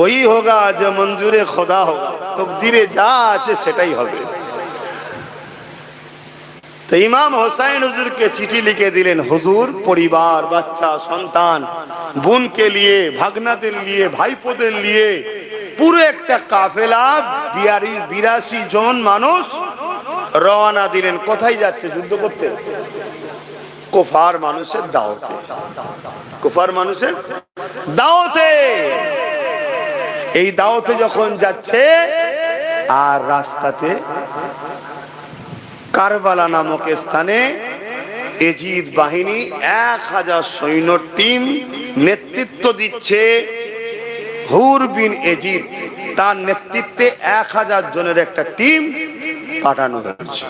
ওই হোগা যে মঞ্জুরে খোদা হোগা, তকদিরে যা আছে সেটাই হবে। তো ইমাম হোসাইন হুজুরকে চিঠি লিখে দিলেন, হুজুর পরিবার, বাচ্চা, সন্তান, বোনকে নিয়ে, ভাগনাদের নিয়ে, ভাইপোদের নিয়ে পুরো একটা কাফেলা 82 জন মানুষ রওনা দিলেন। কোথায় যাচ্ছে? যুদ্ধ করতে? কুফার মানুষের দাওয়াতে। কুফার মানুষের দাওয়াতে। এই দাওয়াতে যখন যাচ্ছে, আর রাস্তাতে কারবালা নামক স্থানে এজিদ বাহিনী 1000 সৈন্য টিম নেতৃত্ব দিচ্ছে হুর বিন এজিদ। তার নেতৃত্বে 1000 জনের একটা টিম পাঠানো হয়েছে।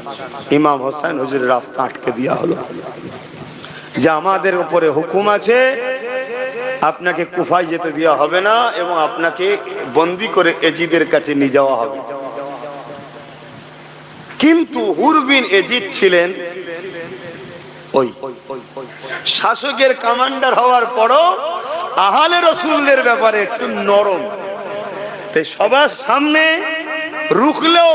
ইমাম হোসেন হুজুরের রাস্তা আটকে দেওয়া হলো যে আমাদের উপরে হুকুম আছে, আপনাকে কুফায় যেতে দেওয়া হবে না এবং আপনাকে বন্দী করে এজিদের কাছে নিয়ে যাওয়া হবে। কিন্তু হুর বিন এজিদ ছিলেন ওই শাসকের কমান্ডার হওয়ার পরও আহলে রসুলদের ব্যাপারে একটু নরম। তাই সবার সামনে রুখলেও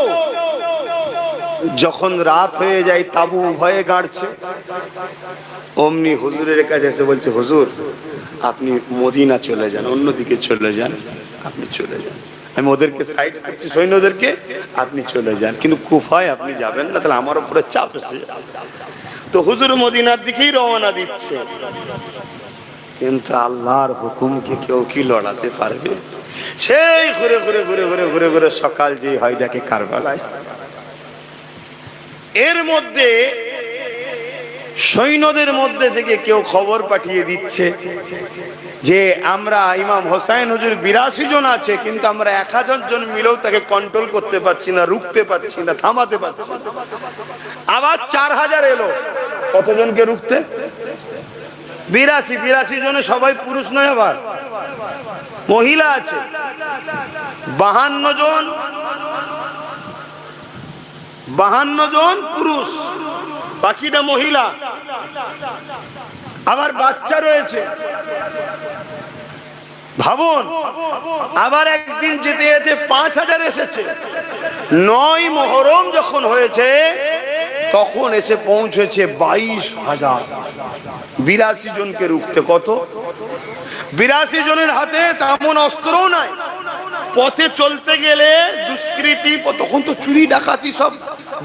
যখন রাত হয়ে যায়, তাবু ভয়ে গাড়ছে, অমনি হুজুরের কাছে এসে বলছে, হুজুর আপনি মদিনা চলে যান, অন্যদিকে চলে যান, আপনি চলে যান। আমি ওদেরকে সাইড করছি, সৈন্যদেরকে, আপনি চলে যান, কিন্তু কুফায় আপনি যাবেন না, তাহলে আমার উপরে চাপ এসে যাবে। তো হুজুর মদিনার দিকেই রওনা দিচ্ছে। কিন্তু আল্লাহর হুকুমকে কেউ কি লড়াতে পারবে? সেই ঘুরে ঘুরে ঘুরে ঘুরে ঘুরে ঘুরে সকাল যে হয় দেখে কারবালায়। এর মধ্যে সৈন্যদের মধ্যে থেকে কেউ খবর পাঠিয়ে দিচ্ছে যে আমরা ইমাম হোসাইন হুজুর 82 জন আছে, কিন্তু আমরা 1000 জন মিলেও তাকে কন্ট্রোল করতে পারছি না, রুখতে পারছি না, থামাতে পারছি না। আবার 4000 এলো। কতজনকে রুখতে? 82 জনে সবাই পুরুষ নয়, আবার মহিলা আছে 52 জন। 52 জন পুরুষ, বাকিটা মহিলা, আবার বাচ্চা রয়েছে। ভাবুন, আবার একদিন যেতে যেতে 5000 এসেছে। 9 মুহররম যখন হয়েছে তখন এসে পৌঁছেছে 22000। 82 জনকে রুখতে কত? 82 জনের হাতে তেমন অস্ত্রও নাই। পথে চলতে গেলে দুষ্কৃতি, তখন তো চুরি ডাকাতি সব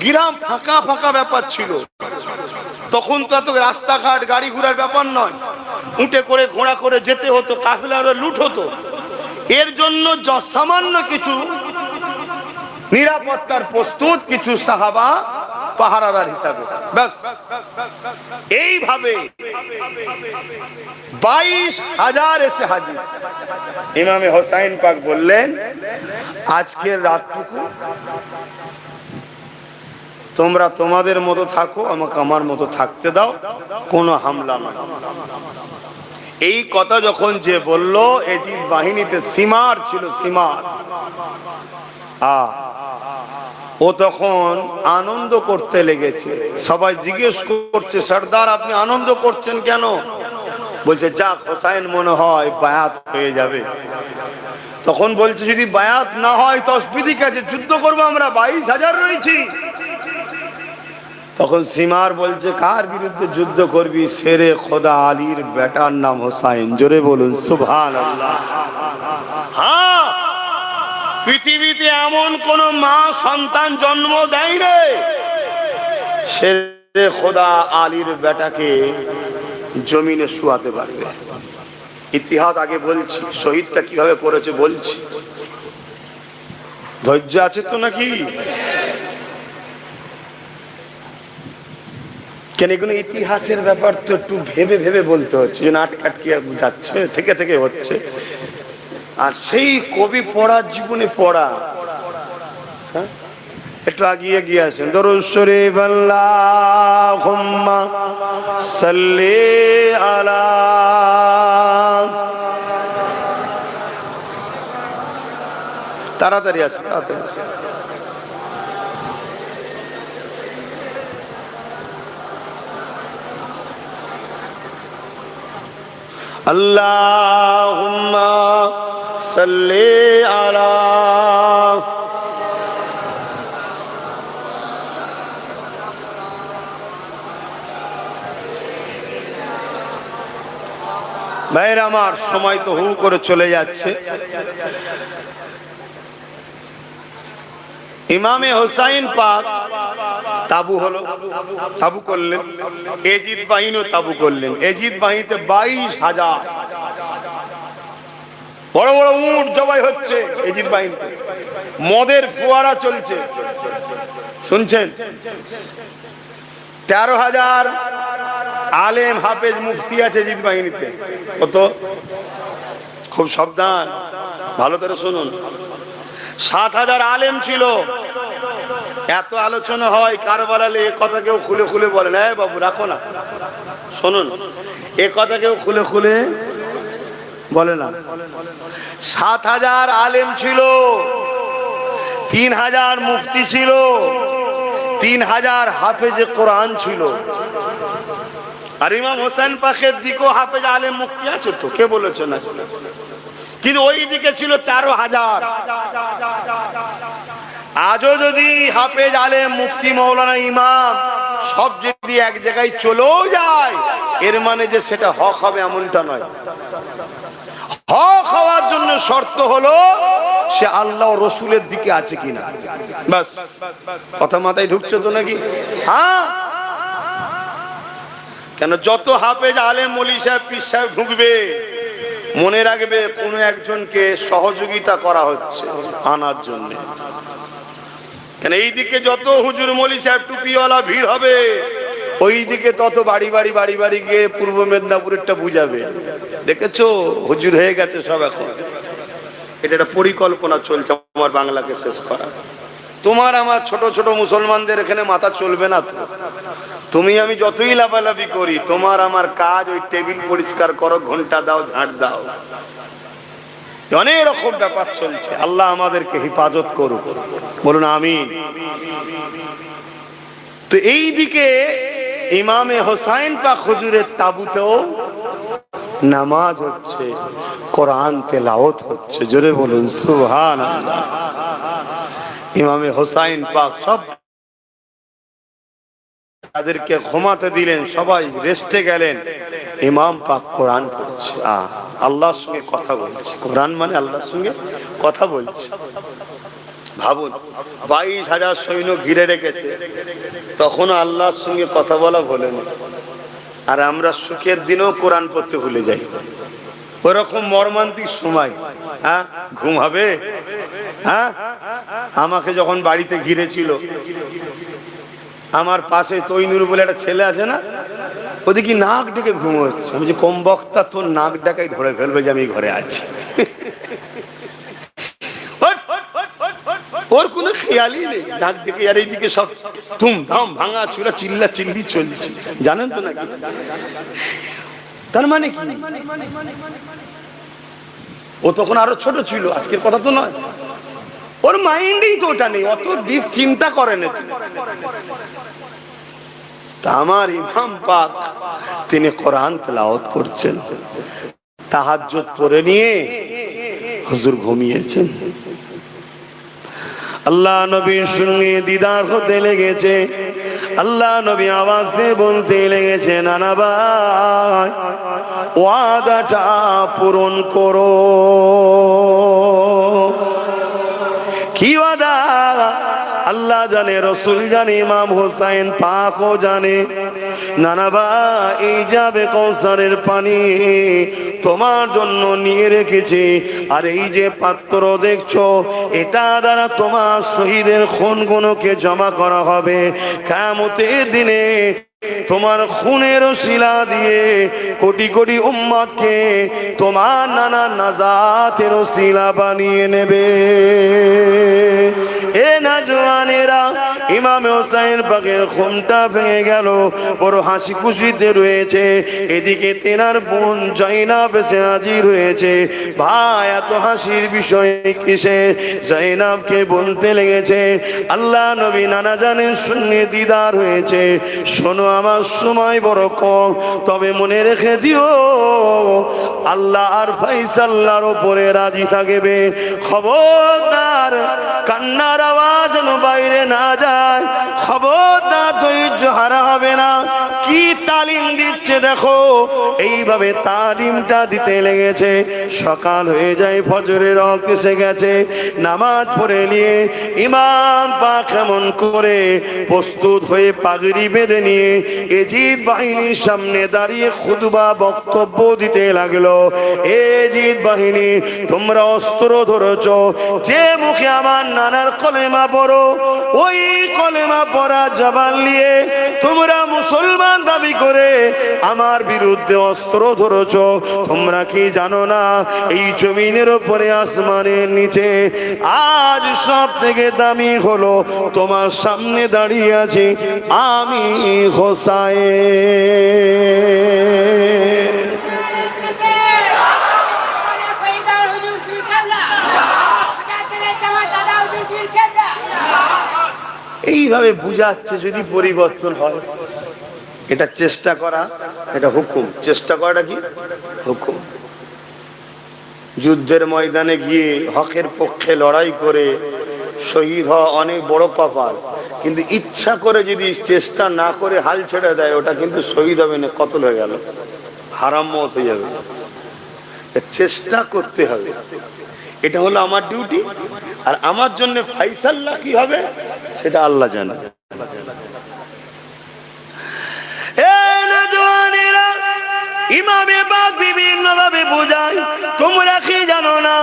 গ্রাম ফাঁকা ফাঁকা ব্যাপার ছিল। তখন তো এত রাস্তাঘাট গাড়ি ঘোড়ার ব্যাপার নয়, উঠে করে ঘোড়া করে যেতে হতো, কাফেলার লুট হতো। এর জন্য সামান্য কিছু নিরাপত্তার প্রস্তুত কিছু সাহাবা পাহারাদার হিসাবে, ব্যাস। এইভাবে 22000 এসে হাজির। ইমামে হোসাইন পাক বললেন, আজকের রাতটুকু তোমরা তোমাদের মতো থাকো, আমাকে আমার মতো থাকতে দাও, কোনো হামলা না। এই কথা যখন যে বলল, এজিদ বাহিনীতে সীমার ছিল, সীমার। ও তখন আনন্দ করতে লেগেছে। সবাই জিজ্ঞেস করছে, সর্দার আপনি আনন্দ করছেন কেন? বলছে, যাক হোসাইন মনে হয় বায়াত হয়ে যাবে। তখন বলছে, যদি বায়াত না হয় তো অসুবিধা আছে, যুদ্ধ করবো আমরা, 22000 রয়েছি। তখন সীমার বলছে, কার বিরুদ্ধে যুদ্ধ করবি? শেরে খোদা আলীর বেটার নাম হোসাইন। জোরে বলুন সুবহানাল্লাহ। হ্যাঁ, পৃথিবীতে এমন কোন মা সন্তান জন্ম দেয় না শেরে খোদা আলীর বেটাকে জমিনে শুয়াতে পারবে। ইতিহাস আগে বলছি, শহীদটা কিভাবে করেছে বলছি। ধৈর্য আছে তো নাকি? কেন এগুলো ইতিহাসের ব্যাপার তো একটু ভেবে ভেবে বলতে হচ্ছে, আটকাটকি যাচ্ছে, থেকে থেকে হচ্ছে। আর সেই কবি পড়া, জীবনে পড়া। একটু আগিয়ে গিয়ে আসেন। দরুদ শরীফ আল্লাহুম্মা সাল্লি আলা তাড়াতাড়ি আসো, তাড়াতাড়ি আসো। আল্লাহুম্মা সাল্লি আলা ভাইয়ের আমার, সময় তো হু করে চলে যাচ্ছে। ইমামে হোসাইন পাক তাবু হলো, তাবু করলেন। এজিদ বাহিনীও তাবু করলেন। এজিদ বাহিনীতে 22,000 বড় বড় উট জবাই হচ্ছে। এজিদ বাহিনীতে মদের ফোয়ারা চলছে, শুনছেন? 13,000 আলেম হাফেজ মুফতি আছে এজিদ বাহিনীতে। কত? খুব সাবধান, ভালো করে শুনুন। 7,000 আলেম ছিল। এত আলোচনা হয় কারবালালে, এ কথা কেউ খুলে খুলে বলে না। বাবু রাখো না, শুনুন, এ কথা কেউ খুলে খুলে বলে না। 7,000 আলেম ছিল, 3,000 মুফতি ছিল, 3,000 হাফেজে কোরআন ছিল। আর ইমাম হোসেন পাকের দিকেও হাফেজ আলেম মুফতি আছে তো, কে বলেছে না? কিন্তু ওই দিকে ছিল 13,000। আজও যদি হাফেজ আলেম মুফতি মৌলানা ইমাম সব যদি এক জায়গায় চলেও যায়, এর মানে যে সেটা হক হবে এমনটা নয়। হক হওয়ার জন্য শর্ত হলো সে আল্লাহ ও রসুলের দিকে আছে কিনা। বাস, কথা মাথায় ঢুকছে তো নাকি? হ্যাঁ, কেন যত হাফেজ আলেম মৌলভী সাহেব পীর সাহেব ঢুকবে, মনে রাখবে কোন একজনকে সহযোগিতা করা হচ্ছে আনার জন্য। কেন এইদিকে যত হুজুর মৌলভী সাহেব টুপিওয়ালা ভিড় হবে, ওই দিকে তত বাড়ি বাড়ি বাড়ি বাড়ি গিয়ে পূর্ব মেদিনীপুরেরটা বুঝাবে। দেখেছো, হুজুর হয়ে গেছে সব এখন। এটা একটা পরিকল্পনা চলছে আমার বাংলাকে শেষ করা। তোমার আমার ছোট ছোট মুসলমানদের এখানে মাথা চলবে না তো। তুমি আমি যতই লাফালাফি করি, তোমার আমার কাজ ওই টেবিল পরিষ্কার করো, ঘন্টা দাও, ঝাঁট দাও। অনেক রকম ব্যাপার চলছে। আল্লাহ আমাদেরকে হেফাজত করুক, বলুন আমিন। তো এই দিকে ইমামে হোসাইন পাক হুজুরের তাবুতেও নামাজ হচ্ছে, কোরআন তেলাওয়াত হচ্ছে। জোরে বলুন সুবহানাল্লাহ। ইমামে হোসাইন পাক সব তাদেরকে ঘুমাতে দিলেন, সবাই রেস্টে গেলেন। ইমাম পাক কোরআন পড়ছে, আল্লাহর সঙ্গে কথা বলছে। কোরআন মানে আল্লাহর সঙ্গে কথা বলছে। ভাবুন, 22,000 সৈন্য ঘিরে রেখেছে, তখন আল্লাহর সঙ্গে কথা বলা ভুলে না। আর আমরা সুখের দিনেও কোরআন পড়তে ভুলে যাই। ওরকম মর্মান্তিক সময়, হ্যাঁ, ঘুম হবে? হ্যাঁ, আমাকে যখন বাড়িতে ঘিরেছিল, আমার পাশে তৈনুর বলে একটা ছেলে আছে না, ওদিকে নাক ডেকে ঘুম হচ্ছে। আমি যে কম বক্তা, তোর নাক ডাকাই ধরে ফেলবে যে আমি ঘরে আছি। ওর কোনো খেয়ালই নেই, নাক ডেকে। আর এইদিকে সব ধুমধাম ভাঙা চূড়া চিল্লা চিল্লি চলছে, জানেন তো নাকি? তার মানে কি? ও তখন আরো ছোট ছিল, আজকের কথা তো নয়। ওর মাইন্ডেই তো ওটা নেই, অত ডিপ চিন্তা করে না। আমার ইমাম পাক তিনি কোরআন তেলাওয়াত করছেন, তাহাজ্জুদ পড়ে নিয়ে হুজুর ঘুমিয়েছেন। আল্লাহ নবীর সঙ্গে দিদার হতে লেগেছে। আল্লাহ নবী আওয়াজ দিয়ে বলতে লেগেছে, নানা ভাই, ওয়াদাটা পূরণ করো। কি ওয়াদা? আল্লাহ জানে, রসুল জানে, ইমাম হোসাইন পাকও জানে। নানা ভাই, এই যাবে কৌসারের পানি তোমার জন্য নিয়ে রেখেছি। আর এই যে পাত্র দেখছো, এটা দ্বারা তোমার শহীদের খুনগুলোকে জমা করা হবে। কিয়ামতের দিনে তোমার খুনের শিলা দিয়ে কোটি কোটি উম্মতকে তোমার নানা নাজাতের শিলা বানিয়ে নেবে। এ নওজওয়ানেরা, ইমাম হোসেন কোরআনের বাগের ঘুমটা ভেঙে গেল, বড় হাসি খুশিতে রয়েছে। এদিকে তেনার বোন জাইনাব এসে হাজির হয়েছে। ভাই এত হাসির বিষয় কিসের? জাইনাবকে বলতে লেগেছে, আল্লাহ নবী নানা জানের সঙ্গে দিদার হয়েছে। শোনো, আমার সময় বড় কম, তবে মনে রেখে দিও আল্লাহ আর ফাইসাল্লাহর উপরে রাজি থাকবে। খবরদার কান্নার আওয়াজ যেন বাইরে না যায়, খবরদার ধৈর্য হারা হবে না। কি তালিম দিচ্ছে দেখো, এইভাবে তালিমটা দিতে লেগেছে। সকাল হয়ে যায়, ফজরের রক্ত এসে গেছে। নামাজ পড়ে নিয়ে ইমাম পাক এমন করে প্রস্তুত হয়ে পাগড়ি বেঁধে নিয়ে এজিদ বাহিনীর সামনে দাঁড়িয়ে খুতবা বক্তব্য দিতে লাগলো। এজিদ বাহিনী, তোমরা অস্ত্র ধরেছ, যে মুখে আমার নানার কলেমা পড়ো, ওই কলেমা পড়া জবান নিয়ে তোমরা মুসলমান দাবি করে আমার বিরুদ্ধে অস্ত্র ধরেছ। তোমরা কি জানো না এই জমিনের উপরে আসমানের নিচে আজ সব থেকে দামি হলো তোমার সামনে দাঁড়িয়ে আছি আমি হোসাইন। এইভাবে বুঝাচ্ছে যদি পরিবর্তন হয়। এটা চেষ্টা করা, এটা হুকুম। চেষ্টা করাটা কি? হুকুম। যুদ্ধের ময়দানে গিয়ে হকের পক্ষে লড়াই করে শহীদ হওয়া অনেক বড় কপাল, কিন্তু ইচ্ছা করে যদি চেষ্টা না করে হাল ছেড়ে দেয়, ওটা কিন্তু শহীদ হবে না, কতল হয়ে গেল, হারাম মত হয়ে যাবে। চেষ্টা করতে হবে, এটা হলো আমার ডিউটি। আর আমার জন্য ফাইসাল্লা কি হবে সেটা আল্লাহ জানে। ইমামে পাক বিভিন্ন ভাবে বোঝায়, তোমরা কি জানো না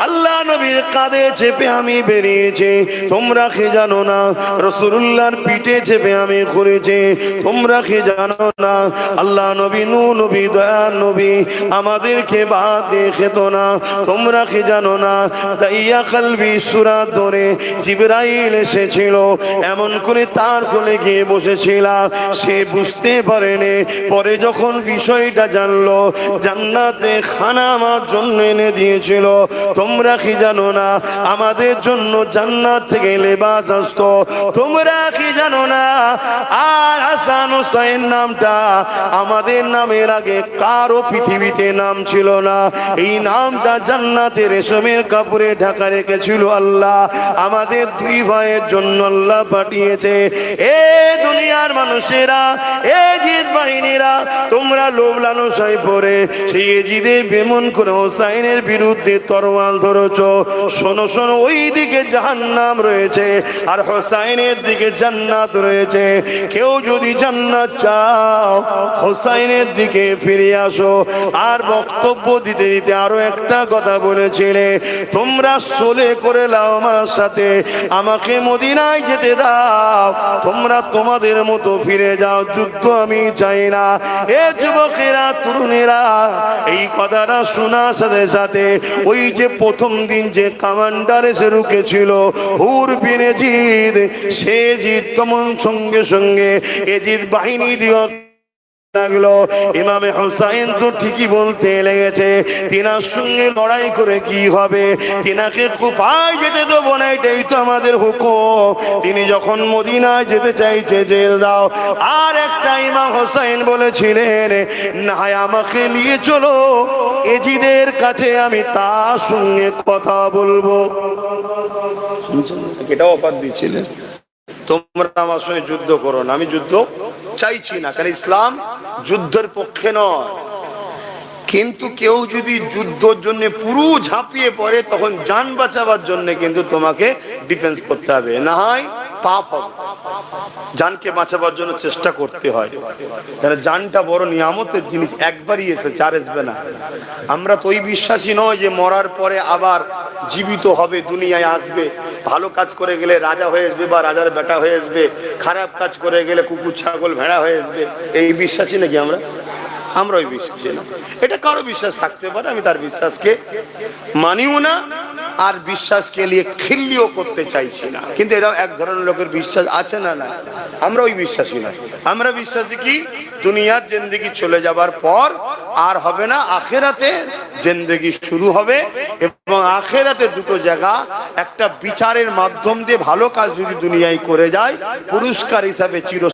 আল্লাহ নবীর কাঁধে চেপে আমি বেরিয়েছি? তোমরা কি জানো না রাসূলুল্লাহর পিঠে চেপে আমি ঘুরেছি? তোমরা কি জানো না আল্লাহ নবী নূহ নবী দয়ার নবী আমাদেরকে বাদ দিয়ে খেত না? তোমরা কি জানো না দাইয়া কলবি সূরা ধরে জিবরাইল এসেছিল, এমন করে তার কোলে গিয়ে বসেছিলাম, সে বুঝতে পারেনি। পরে যখন বিষয়টা জানলো, জান্নাতে খানা আমার জন্য এনে দিয়েছিল। তোমরা কি জানো না আমাদের জন্য জান্নাত থেকে লেবাস আসতো? তোমরা কি জানো না আর হাসান হোসেন নামটা আমাদের নামের আগে কারো পৃথিবীতে নাম ছিল না। এই নামটা জান্নাতে রেশমের কাপড়ে ঢাকা রেখেছিল আল্লাহ। আমাদের দুই ভাইয়ের জন্য আল্লাহ পাঠিয়েছে। এ দুনিয়ার মানুষেরা, এ জিদ বাহিনীরা, তোমরা লোভ লালসায় পড়ে সেই এজিদের বেমন করে হোসাইনের বিরুদ্ধে তরোয়াল ধরেছ। শোনো শোনো, ওই দিকে জাহান্নাম রয়েছে আর হোসাইনের দিকে জান্নাত রয়েছে। কেউ যদি জান্নাত চাও, হোসাইনের দিকে ফিরে আসো। আর বক্তব্য দিতে দিতে আরো একটা কথা বলেছিলে, তোমরা সোলে করে লাও আমার সাথে, আমাকে মদিনায় যেতে দাও, তোমরা তোমাদের মতো ফিরে যাও, যুদ্ধ আমি চাই না। এ যুবকেরা, তরুণেরা, এই কথাটা শোনার সাথে সাথে ওই যে প্রথম দিন যে কমান্ডার এসে রুকেছিল হুর বিন এজিদ, সে জিদ তমন সঙ্গে সঙ্গে এজিদ বাহিনী দিও লাগলো। ইমামে হোসাইন তো ঠিকই বলতে লেগেছে, তিনার সঙ্গে লড়াই করে কি হবে, তিনাকে কুফায় যেতে দেবো না, এটাই তো আমাদের হুকুম। তিনি যখন মদিনায় যেতে চাইছে, জেল দাও। আর একটা ইমাম হোসাইন বলেছিলেন, না আমাকে নিয়ে চলো এজিদের কাছে, আমি তার সঙ্গে কথা বলবো। এটাও অফার দিয়েছিলেন, তোমরা আমার সঙ্গে যুদ্ধ করো না, আমি যুদ্ধ চাইছি না, কারণ ইসলাম যুদ্ধের পক্ষে নয়। কিন্তু কেউ যদি যুদ্ধের জন্য পুরো ঝাঁপিয়ে পড়ে, তখন জান বাঁচাবার জন্য কিন্তু তোমাকে ডিফেন্স করতে হবে, না হয় পাপ হবে। জানকে বাঁচাবার জন্য চেষ্টা করতে হয়, কারণ জানটা বড় নিয়ামতের জিনিস, একবারই এসেছে, আর আসবে না। আমরা তো ওই বিশ্বাসী নয় যে মরার পরে আবার জীবিত হবে, দুনিয়ায় আসবে। ভালো কাজ করে গেলে রাজা হয়ে আসবে বা রাজার বেটা হয়ে আসবে, খারাপ কাজ করে গেলে কুকুর ছাগল ভেড়া হয়ে আসবে, এই বিশ্বাসী নাকি আমরা? আমরা ওই বিশ্বাসী না। এটা কারো বিশ্বাস থাকতে পারে, আমি তার বিশ্বাসকে মানিও না আর বিশ্বাসকে নিয়ে খিল্লিও করতে চাইছি না, কিন্তু এরা এক ধরনের লোকের বিশ্বাস আছে না? না, আমরা ওই বিশ্বাসী না। আমরা বিশ্বাসী কি, দুনিয়ার জিন্দেগি চলে যাবার পর আর হবে না, আখেরাতে জিন্দেগি শুরু হবে। এবং আখেরাতে দুটো জায়গা, একটা বিচারের মাধ্যম দিয়ে ভালো কাজ যদি দুনিয়ায় করে যায় পুরস্কার হিসাবে চির